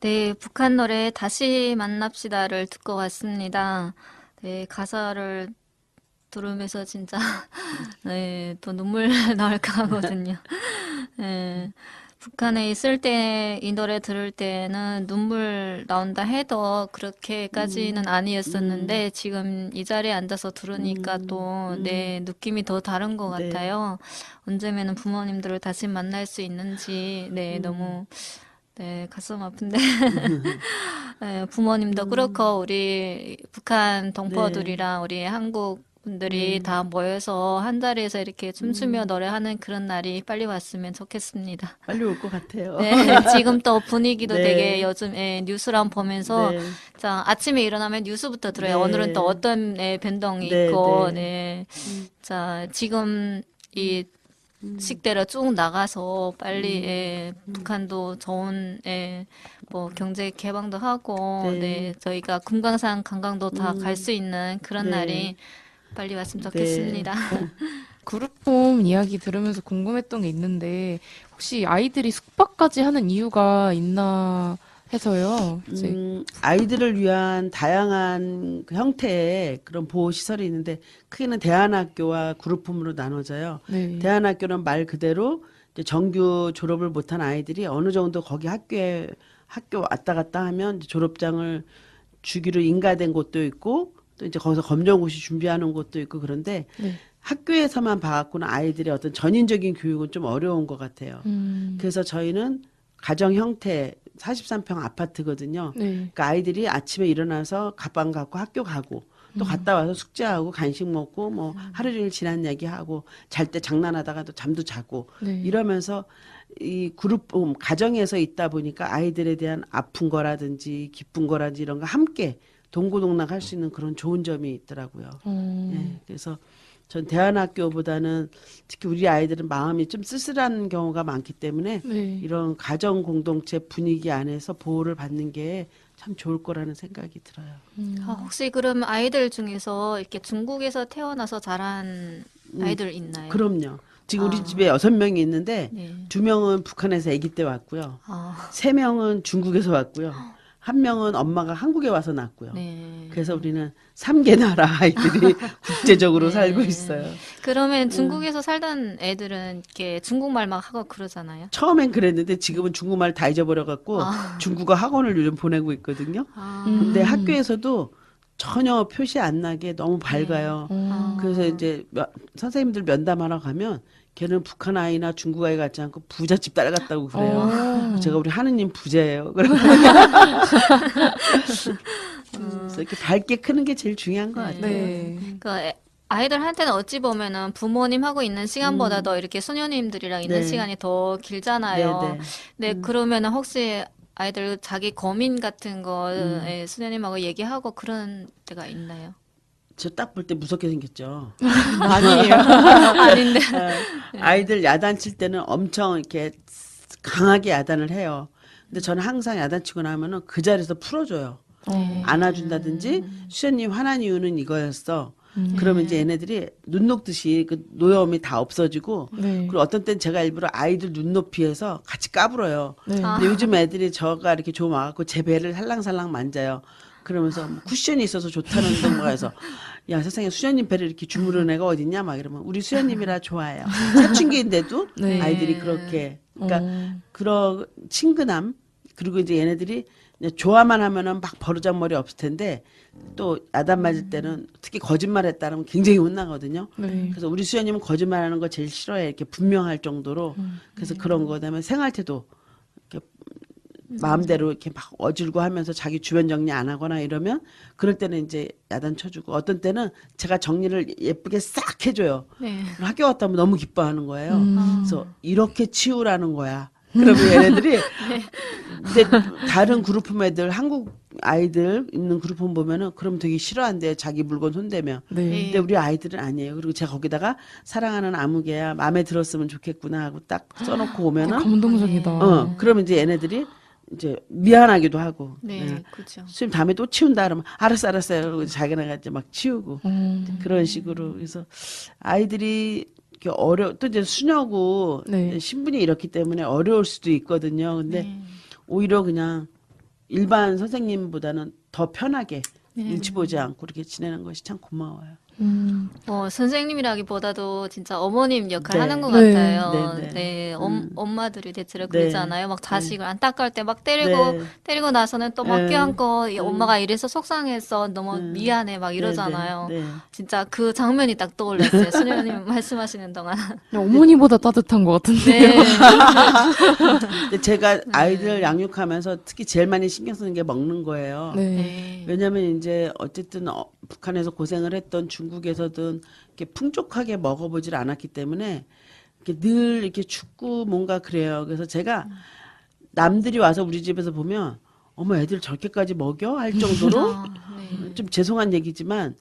네, 북한 노래 다시 만납시다를 듣고 왔습니다. 네, 가사를 들으면서 진짜 네, 또 눈물 나올까 하거든요. 네, 북한에 있을 때 이 노래 들을 때는 눈물 나온다 해도 그렇게까지는 아니었었는데 지금 이 자리에 앉아서 들으니까 또 네, 느낌이 더 다른 것 네. 같아요. 언제면은 부모님들을 다시 만날 수 있는지 네, 너무 네, 가슴 아픈데 네, 부모님도 그렇고 우리 북한 동포들이랑 우리 한국 분들이 다 모여서 한 자리에서 이렇게 춤추며 노래하는 그런 날이 빨리 왔으면 좋겠습니다. 빨리 올 것 같아요. 네, 지금 또 분위기도 네. 되게 요즘 뉴스랑 보면서 네. 자, 아침에 일어나면 뉴스부터 들어요. 네. 오늘은 또 어떤 변동이 네, 있고, 네. 자, 지금 이 식대로 쭉 나가서 빨리 북한도 좋은 뭐 경제 개방도 하고 네. 저희가 금강산 관광도 다 갈 수 있는 그런 네. 날이 빨리 왔으면 네. 좋겠습니다. 그룹홈 이야기 들으면서 궁금했던 게 있는데 혹시 아이들이 숙박까지 하는 이유가 있나 해서요. 이제 아이들을 위한 다양한 그 형태의 그런 보호 시설이 있는데 크게는 대안학교와 그룹홈으로 나눠져요. 네. 대안학교는 말 그대로 이제 정규 졸업을 못한 아이들이 어느 정도 거기 학교 왔다 갔다 하면 이제 졸업장을 주기로 인가된 곳도 있고 또 이제 거기서 검정고시 준비하는 곳도 있고 그런데 네. 학교에서만 봐갖고는 아이들의 어떤 전인적인 교육은 좀 어려운 것 같아요. 음. 그래서 저희는 가정 형태 43평 아파트거든요. 네. 그러니까 아이들이 아침에 일어나서 가방 갖고 학교 가고 또 갔다 와서 숙제하고 간식 먹고 뭐 하루 종일 지난 얘기하고 잘 때 장난하다가 또 잠도 자고 네. 이러면서 이 그룹 가정에서 있다 보니까 아이들에 대한 아픈 거라든지 기쁜 거라든지 이런 거 함께 동고동락 할 수 있는 그런 좋은 점이 있더라고요. 예, 그래서 전 대안학교보다는 특히 우리 아이들은 마음이 좀 쓸쓸한 경우가 많기 때문에 네. 이런 가정 공동체 분위기 안에서 보호를 받는 게 참 좋을 거라는 생각이 들어요. 혹시 그럼 아이들 중에서 이렇게 중국에서 태어나서 자란 아이들 있나요? 그럼요. 지금 우리 집에 6명이 있는데 네. 2명은 북한에서 아기 때 왔고요. 아, 3명은 중국에서 왔고요. 1명은 엄마가 한국에 와서 낳았고요. 네. 그래서 우리는 3개 나라 아이들이 국제적으로 살고 있어요. 그러면 중국에서 살던 애들은 이렇게 중국말 막 하고 그러잖아요. 처음엔 그랬는데 지금은 중국말 다 잊어버려갖고 중국어 학원을 요즘 보내고 있거든요. 근데 학교에서도 전혀 표시 안 나게 너무 밝아요. 그래서 이제 선생님들 면담하러 가면 걔는 북한 아이나 중국 아이 같지 않고 부잣집 딸 같다고 그래요. 제가 우리 하느님 부자예요. 그래서 이렇게 밝게 크는 게 제일 중요한 것 같아요. 네. 그 아이들한테는 어찌 보면은 부모님하고 있는 시간보다도 이렇게 수녀님들이랑 있는 네. 시간이 더 길잖아요. 네, 네. 네, 그러면은 혹시 아이들 자기 고민 같은 거 수녀님하고 얘기하고 그런 때가 있나요? 저 딱 볼 때 무섭게 생겼죠. 아니에요. 아닌데. 아이들 야단칠 때는 엄청 이렇게 강하게 야단을 해요. 근데 저는 항상 야단치고 나면은 그 자리에서 풀어줘요. 안아준다든지 수현님 화난 이유는 이거였어. 그러면 이제 얘네들이 눈 녹듯이 그 노여움이 다 없어지고 네. 그리고 어떤 땐 제가 일부러 아이들 눈높이에서 같이 까불어요. 네. 근데 요즘 애들이 저가 이렇게 좀 와갖고 제 배를 살랑살랑 만져요. 그러면서 뭐 쿠션이 있어서 좋다는 동거에서 야 세상에 수현님 배를 이렇게 주무르는 애가 어딨냐 막 이러면 우리 수현님이라 좋아해요. 사춘기인데도 네. 아이들이 그렇게 그러니까 그런 친근함 그리고 이제 얘네들이 이제 좋아만 하면은 막 버르장머리 없을 텐데 또 야단 맞을 때는 특히 거짓말했다면 굉장히 혼나거든요. 네. 그래서 우리 수현님은 거짓말하는 거 제일 싫어해 이렇게 분명할 정도로 그래서 그런 거 그다음에 생활태도 이렇게 마음대로 이렇게 막 어질고 하면서 자기 주변 정리 안 하거나 이러면 그럴 때는 이제 야단 쳐주고 어떤 때는 제가 정리를 예쁘게 싹 해줘요. 네. 학교 갔다 오면 너무 기뻐하는 거예요. 그래서 이렇게 치우라는 거야. 그러면 얘네들이 근데 다른 그룹홈 애들 한국 아이들 있는 그룹홈 보면은 그럼 되게 싫어한대요. 자기 물건 손대면. 네. 근데 우리 아이들은 아니에요. 그리고 제가 거기다가 사랑하는 아무개야 마음에 들었으면 좋겠구나 하고 딱 써놓고 오면은 감동적이다. 그러면 이제 얘네들이 이제 미안하기도 하고 네, 그렇죠. 선생님 다음에 또 치운다 그러면 알았어 알았어요. 그러고 자기네가 이제 막 치우고 그런 식으로 그래서 아이들이 이렇게 또 이제 수녀고 네. 신분이 이렇기 때문에 어려울 수도 있거든요. 근데 오히려 그냥 일반 선생님보다는 더 편하게 네. 눈치 보지 않고 이렇게 지내는 것이 참 고마워요. 선생님이라기보다도 진짜 어머님 역할 네. 하는 것 네. 같아요. 네, 네. 네, 엄마들이 대체로 네. 그러잖아요. 막 자식을 안타까울 때 막 때리고, 네. 때리고 나서는 또 막 네. 껴안고, 엄마가 이래서 속상했어. 너무 미안해. 막 이러잖아요. 네, 네. 진짜 그 장면이 딱 떠올랐어요. 수녀님 말씀하시는 동안. 그냥 어머니보다 따뜻한 것 같은데. 네. 근데 제가 아이들 양육하면서 특히 제일 많이 신경 쓰는 게 먹는 거예요. 네. 네. 왜냐면 이제 어쨌든 북한에서 고생을 했던 중국에서든 이렇게 풍족하게 먹어보질 않았기 때문에 이렇게 늘 이렇게 춥고 뭔가 그래요. 그래서 제가 남들이 와서 우리 집에서 보면 어머 애들 저렇게까지 먹여? 할 정도로 아, 네. 좀 죄송한 얘기지만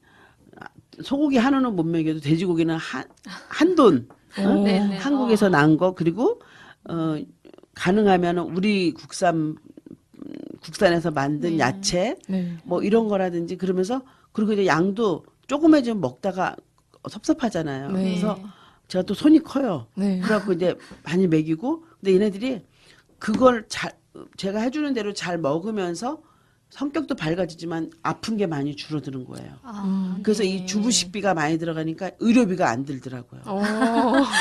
소고기 한우는 못 먹여도 돼지고기는 한 돈. 어? 네, 네. 한국에서 난 거 그리고 가능하면 우리 국산에서 만든 야채 네. 뭐 이런 거라든지 그러면서 그리고 이제 양도 조금해지면 먹다가 섭섭하잖아요. 네. 그래서 제가 또 손이 커요. 네. 그래갖고 이제 많이 먹이고 근데 얘네들이 그걸 제가 해주는 대로 잘 먹으면서 성격도 밝아지지만 아픈 게 많이 줄어드는 거예요. 아, 그래서 네. 이 주부식비가 많이 들어가니까 의료비가 안 들더라고요. 어,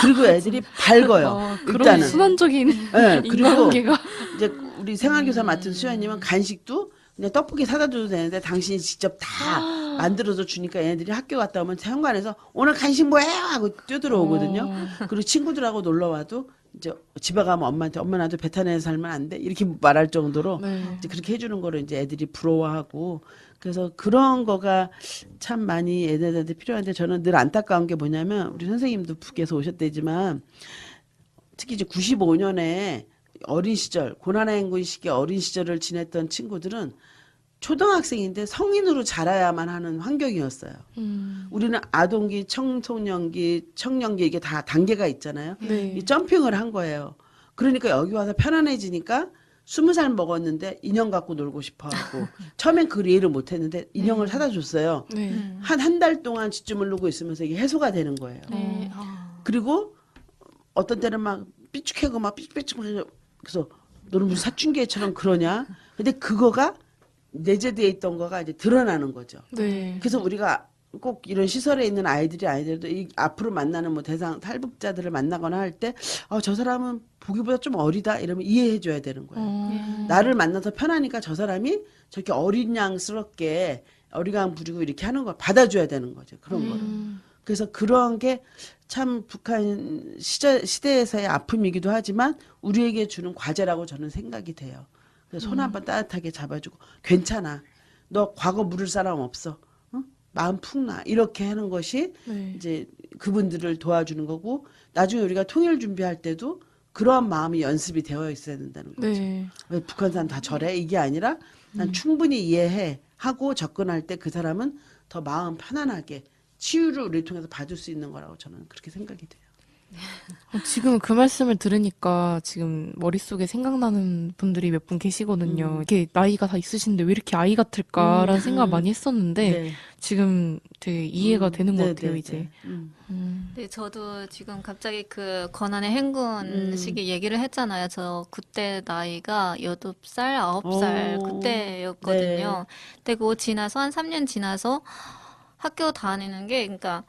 그리고 애들이 밝아요. 그런 일단은. 순환적인 네, 그리고 인간관계가. 이제 우리 생활교사 맡은 수연님은 간식도 그냥 떡볶이 사다 줘도 되는데 당신이 직접 다 만들어서 주니까 얘네들이 학교 갔다 오면 현관에서 오늘 간식 뭐예요? 하고 뛰어들어오거든요. 그리고 친구들하고 놀러 와도 이제 집에 가면 엄마한테 엄마 나도 베타내서 살면 안 돼? 이렇게 말할 정도로 네. 이제 그렇게 해주는 거를 이제 애들이 부러워하고 그래서 그런 거가 참 많이 애들한테 필요한데 저는 늘 안타까운 게 뭐냐면 우리 선생님도 북에서 오셨대지만 특히 이제 95년에 어린 시절 고난의 행군 시기 어린 시절을 지냈던 친구들은 초등학생인데 성인으로 자라야만 하는 환경이었어요. 우리는 아동기, 청소년기, 청년기 이게 다 단계가 있잖아요. 네. 이 점핑을 한 거예요. 그러니까 여기 와서 편안해지니까 20살 먹었는데 인형 갖고 놀고 싶어 하고 처음엔 그 이해를 못 했는데 인형을 사다 줬어요. 네. 한 달 동안 쥐춤을 누고 있으면서 이게 해소가 되는 거예요. 네. 그리고 어떤 때는 막 삐죽해고 막 삐죽삐죽 그래서 너는 무슨 사춘기처럼 그러냐? 근데 그거가 내재되어 있던 거가 이제 드러나는 거죠. 네. 그래서 우리가 꼭 이런 시설에 있는 아이들도 이 앞으로 만나는 뭐 대상 탈북자들을 만나거나 할 때 저 사람은 보기보다 좀 어리다 이러면 이해해 줘야 되는 거예요. 나를 만나서 편하니까 저 사람이 저렇게 어린 양스럽게 어리광 부리고 이렇게 하는 걸 받아줘야 되는 거죠. 그런 거를. 그래서 그런 게 참 북한 시대에서의 아픔이기도 하지만 우리에게 주는 과제라고 저는 생각이 돼요. 그래서 손 한번 따뜻하게 잡아주고 괜찮아. 너 과거 물을 사람 없어. 응? 마음 푹 나. 이렇게 하는 것이 네. 이제 그분들을 도와주는 거고 나중에 우리가 통일 준비할 때도 그러한 마음이 연습이 되어 있어야 된다는 거죠. 네. 왜 북한 사람 다 저래? 이게 아니라 난 충분히 이해해 하고 접근할 때 그 사람은 더 마음 편안하게 치유를 우리를 통해서 받을 수 있는 거라고 저는 그렇게 생각이 돼요. 지금 그 말씀을 들으니까 지금 머릿속에 생각나는 분들이 몇 분 계시거든요. 이렇게 나이가 다 있으신데 왜 이렇게 아이 같을까라는 생각 많이 했었는데 네. 지금 되게 이해가 되는 것 네, 같아요, 네, 이제. 네. 네, 저도 지금 갑자기 그 권한의 행군 시기 얘기를 했잖아요. 저 그때 나이가 8살, 9살 오, 그때였거든요. 근데 그거 지나서 한 3년 지나서 학교 다니는 게 그러니까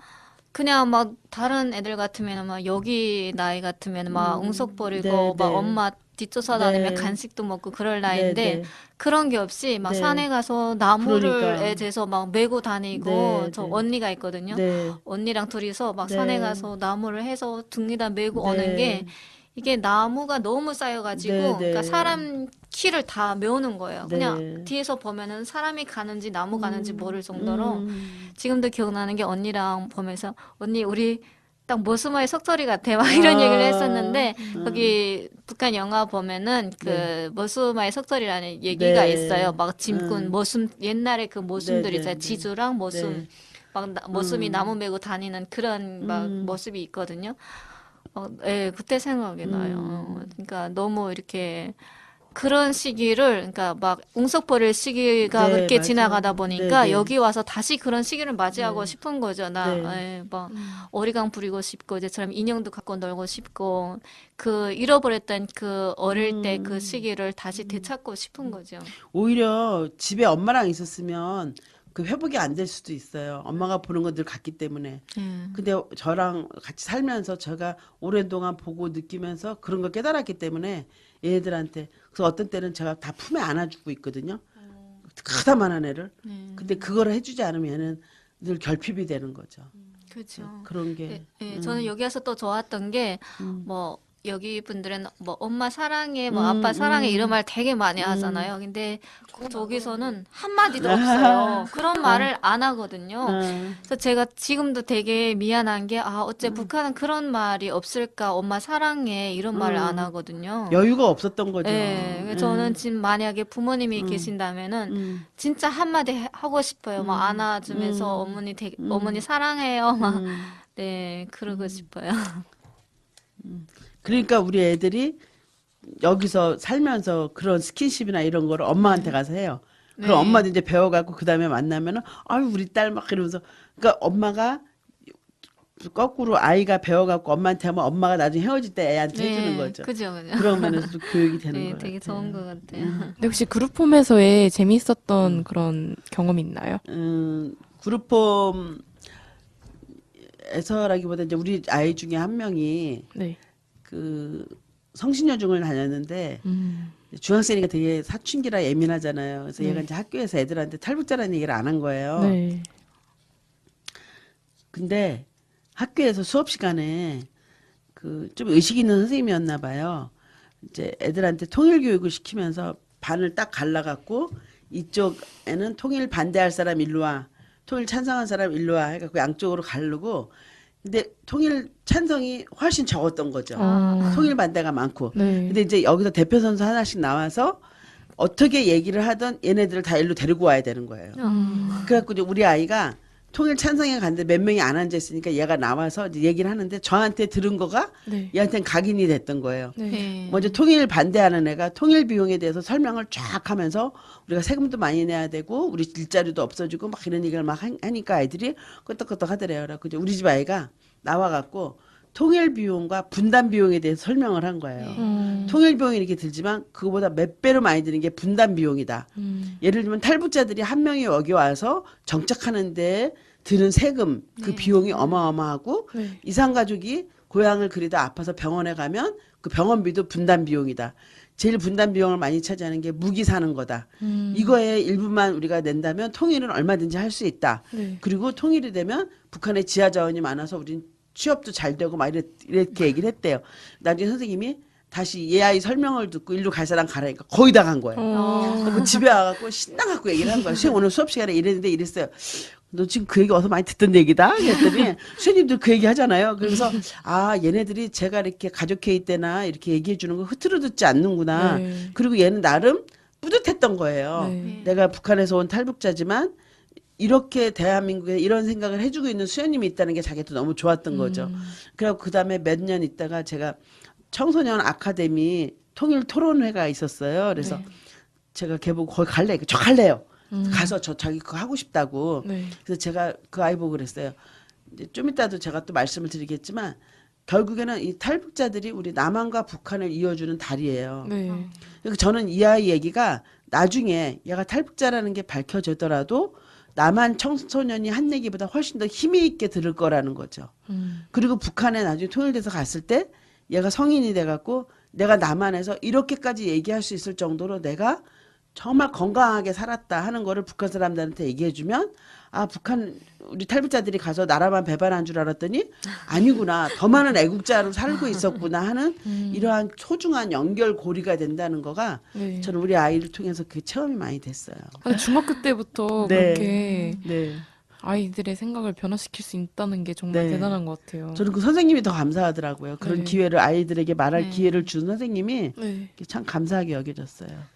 그냥 막 다른 애들 같으면 막 여기 나이 같으면 막 웅석거리고 네, 막 네. 엄마 뒤쫓아다니면 네. 간식도 먹고 그럴 나이인데 네, 네. 그런 게 없이 막 네. 산에 가서 나무를 그러니까. 에 대서 막 메고 다니고 네, 저 네. 언니가 있거든요. 네. 언니랑 둘이서 막 네. 산에 가서 나무를 해서 등에다 메고 네. 오는 게 이게 나무가 너무 쌓여가지고 네, 네. 그러니까 사람 키를 다 메우는 거예요. 네. 그냥 뒤에서 보면은 사람이 가는지 나무 가는지 모를 정도로 지금도 기억나는 게 언니랑 보면서 언니 우리 딱 모스마의 속설이 같아 막 이런 얘기를 했었는데 거기 북한 영화 보면은 그 모스마의 속설이라는 얘기가 네. 있어요. 막 짐꾼 모순 옛날에 그 모순들 네, 있어요. 네, 지주랑 모순 네. 막 모순이 나무 메고 다니는 그런 막 모습이 있거든요. 예, 그때 생각이 나요. 그러니까 너무 이렇게 그런 시기를 그러니까 막 웅석버릴 시기가 네, 그렇게 맞아요. 지나가다 보니까 네, 네. 여기 와서 다시 그런 시기를 맞이하고 네. 싶은 거죠. 나 네. 막 어리광 부리고 싶고 이제처럼 인형도 갖고 놀고 싶고 그 잃어버렸던 그 어릴 때 그 시기를 다시 되찾고 싶은 거죠. 오히려 집에 엄마랑 있었으면 그 회복이 안 될 수도 있어요. 엄마가 보는 건 늘 같기 때문에. 근데 저랑 같이 살면서 제가 오랜 동안 보고 느끼면서 그런 걸 깨달았기 때문에 얘들한테 그래서 어떤 때는 제가 다 품에 안아주고 있거든요. 크다만한 애를. 근데 그걸 해주지 않으면 얘는 늘 결핍이 되는 거죠. 그렇죠. 그런 게. 저는 여기 와서 또 좋았던 게 뭐 여기 분들은 뭐 엄마 사랑해, 뭐 아빠 사랑해 이런 말 되게 많이 하잖아요. 근데 저기서는 한마디도 없어요. 그런 말을 안 하거든요. 그래서 제가 지금도 되게 미안한 게 어째 북한은 그런 말이 없을까? 엄마 사랑해 이런 말을 안 하거든요. 여유가 없었던 거죠. 예, 그래서 저는 지금 만약에 부모님이 계신다면은 진짜 한마디 하고 싶어요. 막 안아주면서 어머니 사랑해요. 막 네, 그러고 싶어요. 그러니까 우리 애들이 여기서 살면서 그런 스킨십이나 이런 거를 엄마한테 가서 해요. 그럼 네. 엄마도 이제 배워갖고 그 다음에 만나면은 아유 우리 딸 막 이러면서 그러니까 엄마가 거꾸로 아이가 배워갖고 엄마한테 하면 엄마가 나중에 헤어질 때 애한테 해주는 거죠. 그죠, 그죠. 그런 면에서도 교육이 되는 네, 거예요. 되게 좋은 것 같아요. 근데 혹시 그룹홈에서의 재미있었던 그런 경험이 있나요? 그룹홈에서라기보다 이제 우리 아이 중에 한 명이 네. 그 성신여중을 다녔는데 중학생이니까 되게 사춘기라 예민하잖아요. 그래서 얘가 이제 학교에서 애들한테 탈북자라는 얘기를 안 한 거예요. 네. 근데 학교에서 수업 시간에 그 좀 의식 있는 선생님이었나 봐요. 이제 애들한테 통일 교육을 시키면서 반을 딱 갈라갖고 이쪽에는 통일 반대할 사람 일로 와, 통일 찬성한 사람 일로 와 해갖고 양쪽으로 가르고 근데 통일 찬성이 훨씬 적었던 거죠. 통일 반대가 많고. 네. 근데 이제 여기서 대표 선수 하나씩 나와서 어떻게 얘기를 하던 얘네들을 다 일로 데리고 와야 되는 거예요. 그래갖고 이제 우리 아이가 통일 찬성에 갔는데 몇 명이 안 앉아 있으니까 얘가 나와서 이제 얘기를 하는데 저한테 들은 거가 네. 얘한테는 각인이 됐던 거예요. 네. 네. 먼저 통일 반대하는 애가 통일 비용에 대해서 설명을 쫙 하면서 우리가 세금도 많이 내야 되고 우리 일자리도 없어지고 막 이런 얘기를 막 하니까 아이들이 끄떡끄떡 하더래요. 그래서 이제 우리 집 아이가 나와갖고 통일 비용과 분담 비용에 대해서 설명을 한 거예요. 통일 비용이 이렇게 들지만 그거보다 몇 배로 많이 드는 게 분담 비용이다. 예를 들면 탈북자들이 한 명이 여기 와서 정착하는데 드는 세금 그 비용이 어마어마하고 네. 이산가족이 고향을 그리다 아파서 병원에 가면 그 병원비도 분담 비용이다. 제일 분담 비용을 많이 차지하는 게 무기 사는 거다. 이거에 일부만 우리가 낸다면 통일은 얼마든지 할 수 있다. 네. 그리고 통일이 되면 북한에 지하 자원이 많아서 우린 취업도 잘 되고 막 이렇게 얘기를 했대요. 나중에 선생님이 다시 얘 아이 설명을 듣고 일로 갈 사람 가라니까 거의 다 간 거예요. 그리고 집에 와갖고 신나갖고 얘기를 한 거예요. 선생님 오늘 수업 시간에 이랬는데 이랬어요. 너 지금 그 얘기 어디서 많이 듣던 얘기다? 그랬더니 선생님들 그 얘기 하잖아요. 그래서 얘네들이 제가 이렇게 가족 회의 때나 이렇게 얘기해 주는 거 흐트러 듣지 않는구나. 네. 그리고 얘는 나름 뿌듯했던 거예요. 네. 내가 북한에서 온 탈북자지만 이렇게 대한민국에 이런 생각을 해주고 있는 수녀님이 있다는 게 자기도 너무 좋았던 거죠. 그래갖고 그 다음에 몇 년 있다가 제가 청소년 아카데미 통일 토론회가 있었어요. 그래서 제가 걔보고 거기 갈래? 저 갈래요. 가서 자기 그거 하고 싶다고. 네. 그래서 제가 그 아이 보고 그랬어요. 이제 좀 이따도 제가 또 말씀을 드리겠지만 결국에는 이 탈북자들이 우리 남한과 북한을 이어주는 다리예요. 네. 그러니까 저는 이 아이 얘기가 나중에 얘가 탈북자라는 게 밝혀지더라도 남한 청소년이 한 얘기보다 훨씬 더 힘이 있게 들을 거라는 거죠. 그리고 북한에 나중에 통일돼서 갔을 때 얘가 성인이 돼갖고 내가 남한에서 이렇게까지 얘기할 수 있을 정도로 내가 정말 건강하게 살았다 하는 거를 북한 사람들한테 얘기해주면 북한 우리 탈북자들이 가서 나라만 배반한 줄 알았더니 아니구나 더 많은 애국자로 살고 있었구나 하는 이러한 소중한 연결고리가 된다는 거가 네. 저는 우리 아이를 통해서 그 체험이 많이 됐어요. 아니, 중학교 때부터 네. 그렇게 네. 아이들의 생각을 변화시킬 수 있다는 게 정말 네. 대단한 것 같아요. 저는 그 선생님이 더 감사하더라고요. 그런 네. 기회를 아이들에게 말할 네. 기회를 준 선생님이 네. 참 감사하게 여겨졌어요.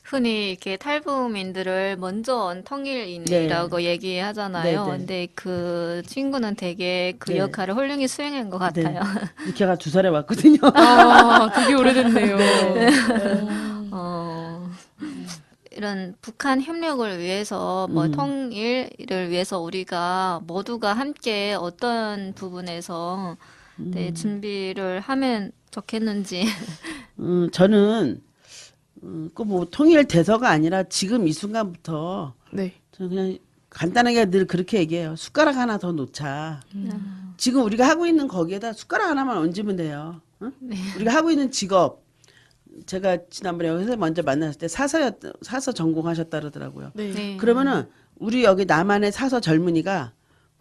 흔히 이렇게 탈북민들을 먼저 온 통일인이라고 얘기하잖아요. 네, 네. 근데 그 친구는 되게 그 네. 역할을 훌륭히 수행한 것 같아요. 이렇게가 2살에 왔거든요. 되게 오래됐네요. 이런 북한 협력을 위해서 뭐 통일을 위해서 우리가 모두가 함께 어떤 부분에서 네, 준비를 하면 좋겠는지. 저는 그 뭐 통일 대서가 아니라 지금 이 순간부터 네. 저는 그냥 간단하게 늘 그렇게 얘기해요. 숟가락 하나 더 놓자. 지금 우리가 하고 있는 거기에다 숟가락 하나만 얹으면 돼요. 응? 우리가 하고 있는 직업. 제가 지난번에 여기서 먼저 만났을 때 사서 전공하셨다 그러더라고요. 네. 네. 그러면은 우리 여기 남한의 사서 젊은이가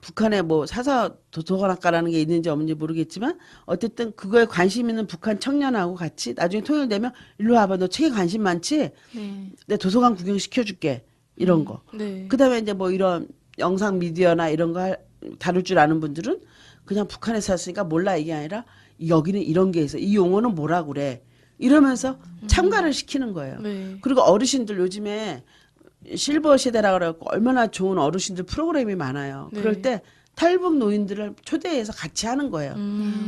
북한에 뭐 사서 도서관학과라는 게 있는지 없는지 모르겠지만 어쨌든 그거에 관심 있는 북한 청년하고 같이 나중에 통일되면 일로 와봐. 너 책에 관심 많지? 네. 내 도서관 구경 시켜줄게. 이런 거. 네. 그다음에 이제 뭐 이런 영상 미디어나 이런 거 다룰 줄 아는 분들은 그냥 북한에 샀으니까 몰라 이게 아니라 여기는 이런 게 있어. 이 용어는 뭐라 그래. 이러면서 참가를 시키는 거예요. 네. 그리고 어르신들 요즘에 실버 시대라 그래갖고 얼마나 좋은 어르신들 프로그램이 많아요. 네. 그럴 때 탈북 노인들을 초대해서 같이 하는 거예요.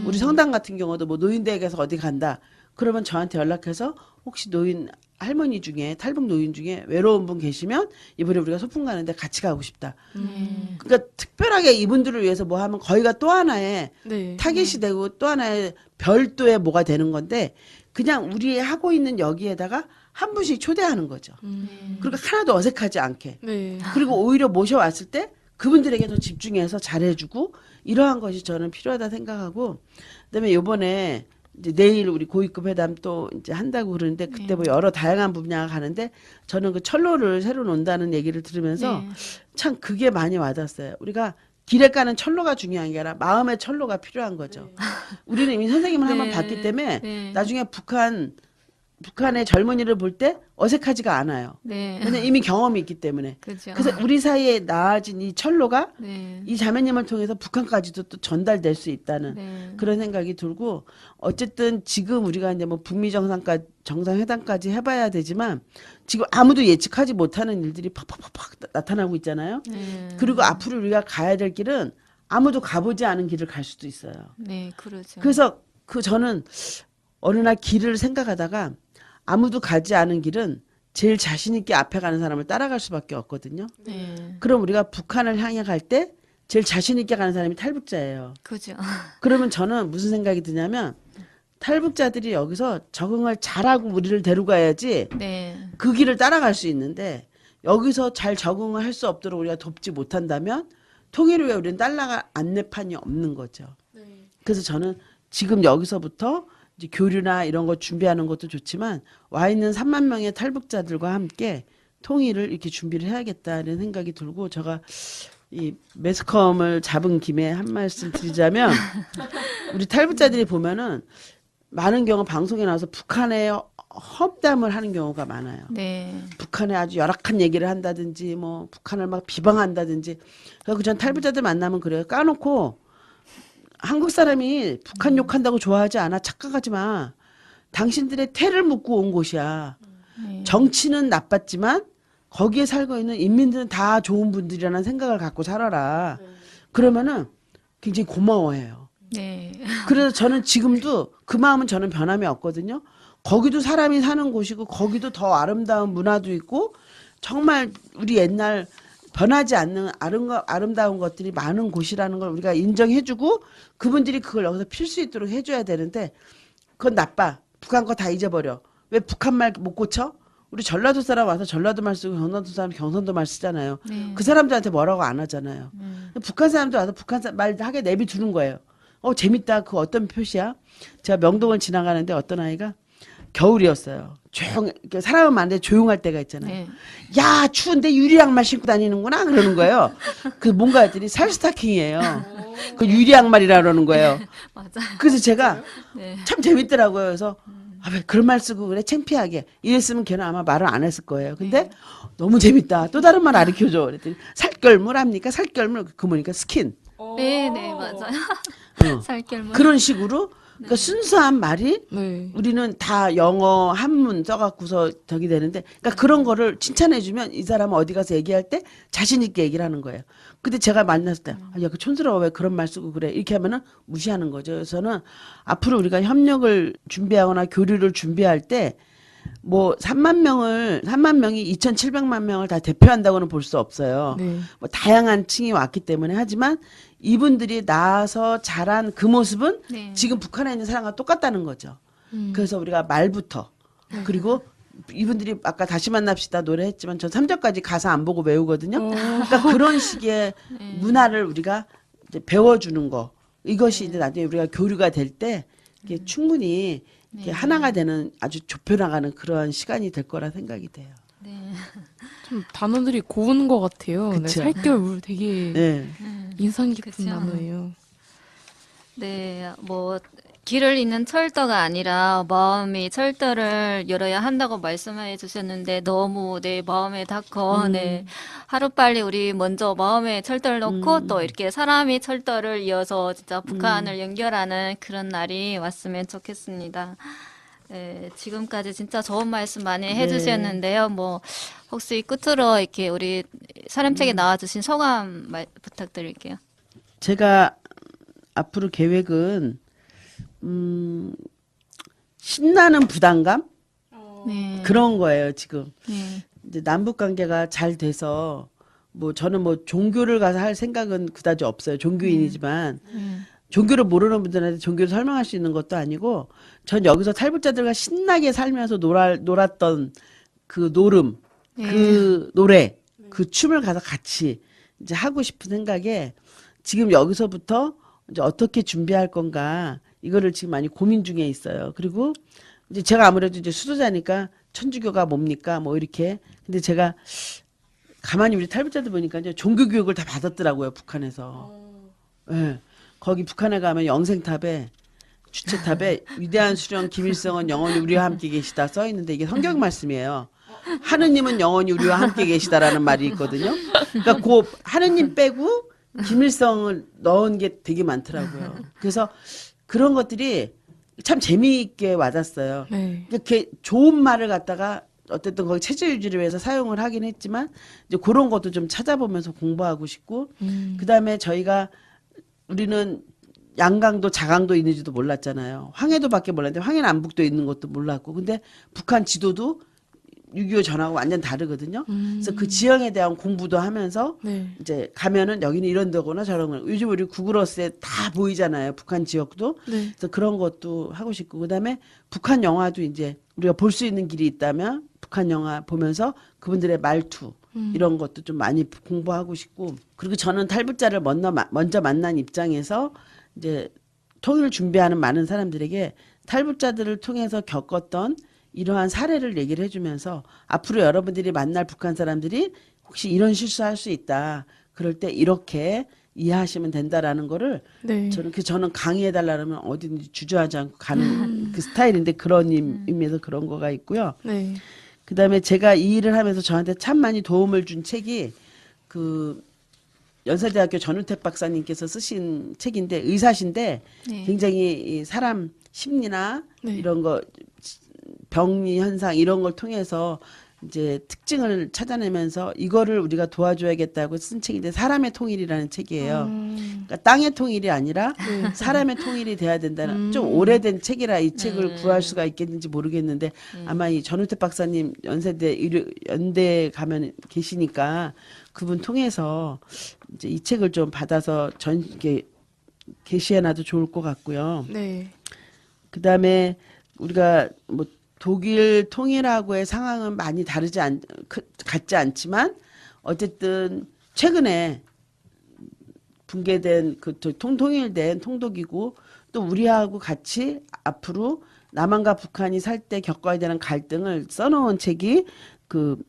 우리 성당 같은 경우도 뭐 노인대에서 어디 간다. 그러면 저한테 연락해서 혹시 노인 할머니 중에 탈북 노인 중에 외로운 분 계시면 이번에 우리가 소풍 가는데 같이 가고 싶다. 그러니까 특별하게 이분들을 위해서 뭐 하면 거기가 또 하나의 네. 타깃이 되고 또 하나의 별도의 뭐가 되는 건데 그냥 우리 하고 있는 여기에다가 한 분씩 초대하는 거죠. 그러니까 하나도 어색하지 않게. 네. 그리고 오히려 모셔왔을 때 그분들에게 더 집중해서 잘해주고 이러한 것이 저는 필요하다 생각하고 그다음에 요번에 이제 내일 우리 고위급 회담 또 이제 한다고 그러는데 그때 뭐 여러 다양한 분야가 가는데 저는 그 철로를 새로 논다는 얘기를 들으면서 네. 참 그게 많이 와닿았어요. 우리가 길에 가는 철로가 중요한 게 아니라 마음의 철로가 필요한 거죠. 우리는 이미 선생님을 한번 네. 봤기 때문에 네. 나중에 북한의 젊은이를 볼 때 어색하지가 않아요. 네. 왜냐면 이미 경험이 있기 때문에. 그죠. 그래서 우리 사이에 나아진 이 철로가 네. 이 자매님을 통해서 북한까지도 또 전달될 수 있다는 네. 그런 생각이 들고 어쨌든 지금 우리가 이제 뭐 북미 정상회담까지 해봐야 되지만 지금 아무도 예측하지 못하는 일들이 팍팍팍팍 나타나고 있잖아요. 네. 그리고 앞으로 우리가 가야 될 길은 아무도 가보지 않은 길을 갈 수도 있어요. 네, 그러죠. 그래서 저는 어느 날 길을 생각하다가 아무도 가지 않은 길은 제일 자신 있게 앞에 가는 사람을 따라갈 수밖에 없거든요. 네. 그럼 우리가 북한을 향해 갈 때 제일 자신 있게 가는 사람이 탈북자예요. 그죠. 그러면 저는 무슨 생각이 드냐면 탈북자들이 여기서 적응을 잘하고 우리를 데리고 가야지 네. 그 길을 따라갈 수 있는데 여기서 잘 적응을 할 수 없도록 우리가 돕지 못한다면 통일 후에 우리는 따라갈 안내판이 없는 거죠. 그래서 저는 지금 여기서부터 이제 교류나 이런 거 준비하는 것도 좋지만 와 있는 3만 명의 탈북자들과 함께 통일을 이렇게 준비를 해야겠다는 생각이 들고 제가 이 매스컴을 잡은 김에 한 말씀 드리자면 우리 탈북자들이 보면은 많은 경우 방송에 나와서 북한에 험담을 하는 경우가 많아요. 네. 북한에 아주 열악한 얘기를 한다든지 뭐 북한을 막 비방한다든지 그래서 전 탈북자들 만나면 그래요. 까놓고 한국 사람이 북한 욕한다고 좋아하지 않아. 착각하지 마. 당신들의 태를 묻고 온 곳이야. 네. 정치는 나빴지만 거기에 살고 있는 인민들은 다 좋은 분들이라는 생각을 갖고 살아라. 그러면은 굉장히 고마워해요. 네. 그래서 저는 지금도 그 마음은 저는 변함이 없거든요. 거기도 사람이 사는 곳이고 거기도 더 아름다운 문화도 있고 정말 우리 옛날 변하지 않는 아름다운 것들이 많은 곳이라는 걸 우리가 인정해주고 그분들이 그걸 여기서 필 수 있도록 해줘야 되는데 그건 나빠. 북한 거 다 잊어버려. 왜 북한 말 못 고쳐? 우리 전라도 사람 와서 전라도 말 쓰고 경상도 사람 경상도 말 쓰잖아요. 네. 그 사람들한테 뭐라고 안 하잖아요. 북한 사람도 와서 북한 말 하게 내비두는 거예요. 재밌다. 그 어떤 표시야? 제가 명동을 지나가는데 어떤 아이가 겨울이었어요. 사람은 많은데 조용할 때가 있잖아요. 네. 야, 추운데 유리양말 신고 다니는구나 그러는 거예요. 그 뭔가 했더니 살스타킹이에요. 그 유리양말이라 그러는 거예요. 맞아요. 그래서 제가 네. 참 재밌더라고요. 그래서 왜 그런 말 쓰고 그래 창피하게 이랬으면 걔는 아마 말을 안 했을 거예요. 근데 너무 재밌다. 또 다른 말 가르쳐줘. 그랬더니 살결물 합니까? 살결물 그 뭐니까 스킨. 네, 네, 맞아요. 살결물. 그런 식으로 그러니까 순수한 말이 네. 우리는 다 영어 한문 써갖고서 저기 되는데, 그러니까 그런 거를 칭찬해주면 이 사람은 어디 가서 얘기할 때 자신 있게 얘기를 하는 거예요. 근데 제가 만났을 때, 야, 그 촌스러워 왜 그런 말 쓰고 그래 이렇게 하면은 무시하는 거죠. 그래서는 앞으로 우리가 협력을 준비하거나 교류를 준비할 때 뭐 3만 명이 2,700만 명을 다 대표한다고는 볼 수 없어요. 네. 뭐 다양한 층이 왔기 때문에 하지만 이분들이 나와서 자란 그 모습은 네. 지금 북한에 있는 사람과 똑같다는 거죠. 음. 그래서 우리가 말부터 그리고 이분들이 아까 다시 만납시다 노래했지만 전 3절까지 가사 안 보고 외우거든요. 그러니까 그런 식의 문화를 우리가 이제 배워주는 거 이것이 이제 나중에 우리가 교류가 될 때 이게 충분히 이렇게 하나가 되는 아주 좁혀나가는 그런 시간이 될 거라 생각이 돼요. 네. 좀 단어들이 고운 것 같아요. 네, 그쵸. 살결 되게 네. 인상 깊은 그쵸. 단어예요. 네, 뭐 길을 잇는 철도가 아니라 마음이 철도를 열어야 한다고 말씀해 주셨는데 너무 내 마음에 닿고 네, 하루빨리 우리 먼저 마음에 철도를 놓고 또 이렇게 사람이 철도를 이어서 진짜 북한을 연결하는 그런 날이 왔으면 좋겠습니다. 네, 지금까지 진짜 좋은 말씀 많이 해주셨는데요. 뭐 혹시 끝으로 이렇게 우리 사람책에 나와주신 소감 부탁드릴게요. 제가 앞으로 계획은 신나는 부담감 네. 그런 거예요 지금. 네. 이제 남북 관계가 잘 돼서 뭐 저는 뭐 종교를 가서 할 생각은 그다지 없어요. 종교인이지만 종교를 모르는 분들한테 종교를 설명할 수 있는 것도 아니고 전 여기서 탈북자들과 신나게 살면서 놀았던 그 노름, 그 노래, 그 춤을 가서 같이 이제 하고 싶은 생각에 지금 여기서부터 이제 어떻게 준비할 건가 이거를 지금 많이 고민 중에 있어요. 그리고 이제 제가 아무래도 이제 수도자니까 천주교가 뭡니까 뭐 이렇게 근데 제가 가만히 우리 탈북자들 보니까 이제 종교 교육을 다 받았더라고요 북한에서. 예. 거기 북한에 가면 영생탑에 주체탑에 위대한 수령 김일성은 영원히 우리와 함께 계시다 써 있는데 이게 성경 말씀이에요. 하느님은 영원히 우리와 함께 계시다라는 말이 있거든요. 그러니까 그 하느님 빼고 김일성을 넣은 게 되게 많더라고요. 그래서 그런 것들이 참 재미있게 와닿았어요. 네. 이렇게 좋은 말을 갖다가 어쨌든 거기 체제 유지를 위해서 사용을 하긴 했지만 이제 그런 것도 좀 찾아보면서 공부하고 싶고 그다음에 저희가 우리는 양강도 자강도 있는지도 몰랐잖아요. 황해도밖에 몰랐는데 황해 남북도 있는 것도 몰랐고 근데 북한 지도도 6.25 전하고 완전 다르거든요. 그래서 그 지형에 대한 공부도 하면서 네. 이제 가면은 여기는 이런 데구나 저런 거. 요즘 우리 구글어스에 다 보이잖아요. 북한 지역도. 네. 그래서 그런 것도 하고 싶고 그다음에 북한 영화도 이제 우리가 볼 수 있는 길이 있다면 북한 영화 보면서 그분들의 말투 이런 것도 좀 많이 공부하고 싶고 그리고 저는 탈북자를 먼저 만난 입장에서 이제 통일을 준비하는 많은 사람들에게 탈북자들을 통해서 겪었던 이러한 사례를 얘기를 해주면서 앞으로 여러분들이 만날 북한 사람들이 혹시 이런 실수할 수 있다. 그럴 때 이렇게 이해하시면 된다라는 거를 네. 저는 강의해달라면 어디든지 주저하지 않고 가는 그 스타일인데 그런 의미에서 그런 거가 있고요. 네. 그다음에 제가 이 일을 하면서 저한테 참 많이 도움을 준 책이 그 연세대학교 전우택 박사님께서 쓰신 책인데 의사신데 네. 굉장히 이 사람 심리나 네. 이런 거 병리 현상 이런 걸 통해서 이제 특징을 찾아내면서 이거를 우리가 도와줘야겠다고 쓴 책인데 사람의 통일이라는 책이에요. 그러니까 땅의 통일이 아니라 사람의 통일이 돼야 된다는 좀 오래된 책이라 이 책을 구할 수가 있겠는지 모르겠는데 아마 이 전우택 박사님 연대 가면 계시니까 그분 통해서 이제 이 책을 좀 받아서 이게 게시해놔도 좋을 것 같고요. 네. 그다음에 우리가 뭐 독일 통일하고의 상황은 많이 같지 않지만 어쨌든 최근에 붕괴된 그 통일된 통독이고 또 우리하고 같이 앞으로 남한과 북한이 살 때 겪어야 되는 갈등을 써놓은 책이 그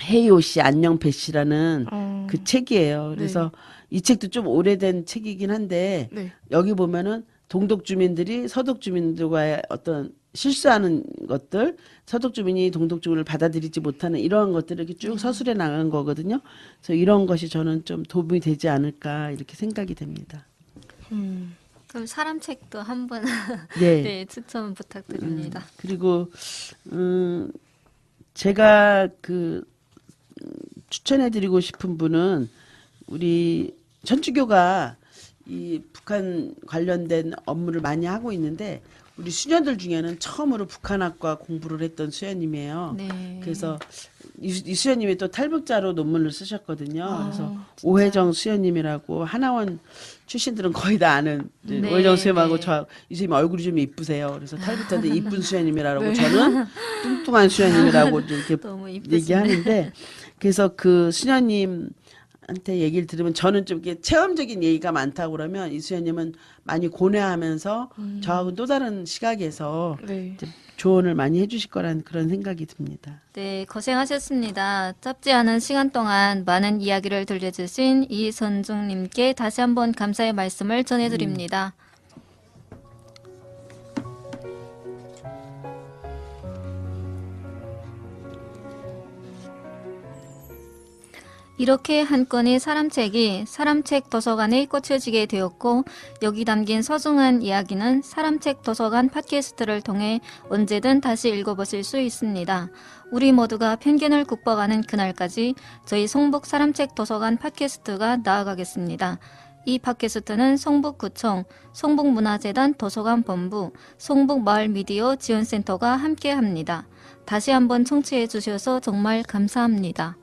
헤이오 씨 안녕배 씨라는 그 책이에요. 그래서 이 책도 좀 오래된 책이긴 한데 네. 여기 보면은 동독 주민들이 서독 주민들과의 어떤 실수하는 것들, 서독 주민이 동독 주민을 받아들이지 못하는 이러한 것들을 이렇게 쭉 서술해 나간 거거든요. 그래서 이런 것이 저는 좀 도움이 되지 않을까 이렇게 생각이 됩니다. 그럼 사람 책도 한번 네. 네, 추천 부탁드립니다. 그리고 제가 추천해드리고 싶은 분은 우리 천주교가 이 북한 관련된 업무를 많이 하고 있는데 우리 수녀들 중에는 처음으로 북한학과 공부를 했던 수녀님이에요. 네. 그래서 이 수녀님이 또 탈북자로 논문을 쓰셨거든요. 아, 그래서 진짜. 오혜정 수녀님이라고 하나원 출신들은 거의 다 아는 이제 네, 오혜정 수녀님하고 네. 이 수녀님 얼굴이 좀 이쁘세요. 그래서 탈북자인데 이쁜 수녀님이라고 네. 저는 뚱뚱한 수녀님이라고 이렇게 너무 이쁘시네. 얘기하는데 그래서 그 수녀님한테 얘기를 들으면 저는 좀 이렇게 체험적인 얘기가 많다고 그러면 이 수녀님은 많이 고뇌하면서 저하고 또 다른 시각에서 네. 이제 조언을 많이 해주실 거라는 그런 생각이 듭니다. 네, 고생하셨습니다. 짧지 않은 시간 동안 많은 이야기를 들려주신 이선중님께 다시 한번 감사의 말씀을 전해드립니다. 이렇게 한 건의 사람책이 사람책 도서관에 꽂혀지게 되었고 여기 담긴 소중한 이야기는 사람책 도서관 팟캐스트를 통해 언제든 다시 읽어보실 수 있습니다. 우리 모두가 편견을 극복하는 그날까지 저희 성북 사람책 도서관 팟캐스트가 나아가겠습니다. 이 팟캐스트는 성북구청, 성북문화재단 도서관 본부, 성북마을미디어 지원센터가 함께합니다. 다시 한번 청취해 주셔서 정말 감사합니다.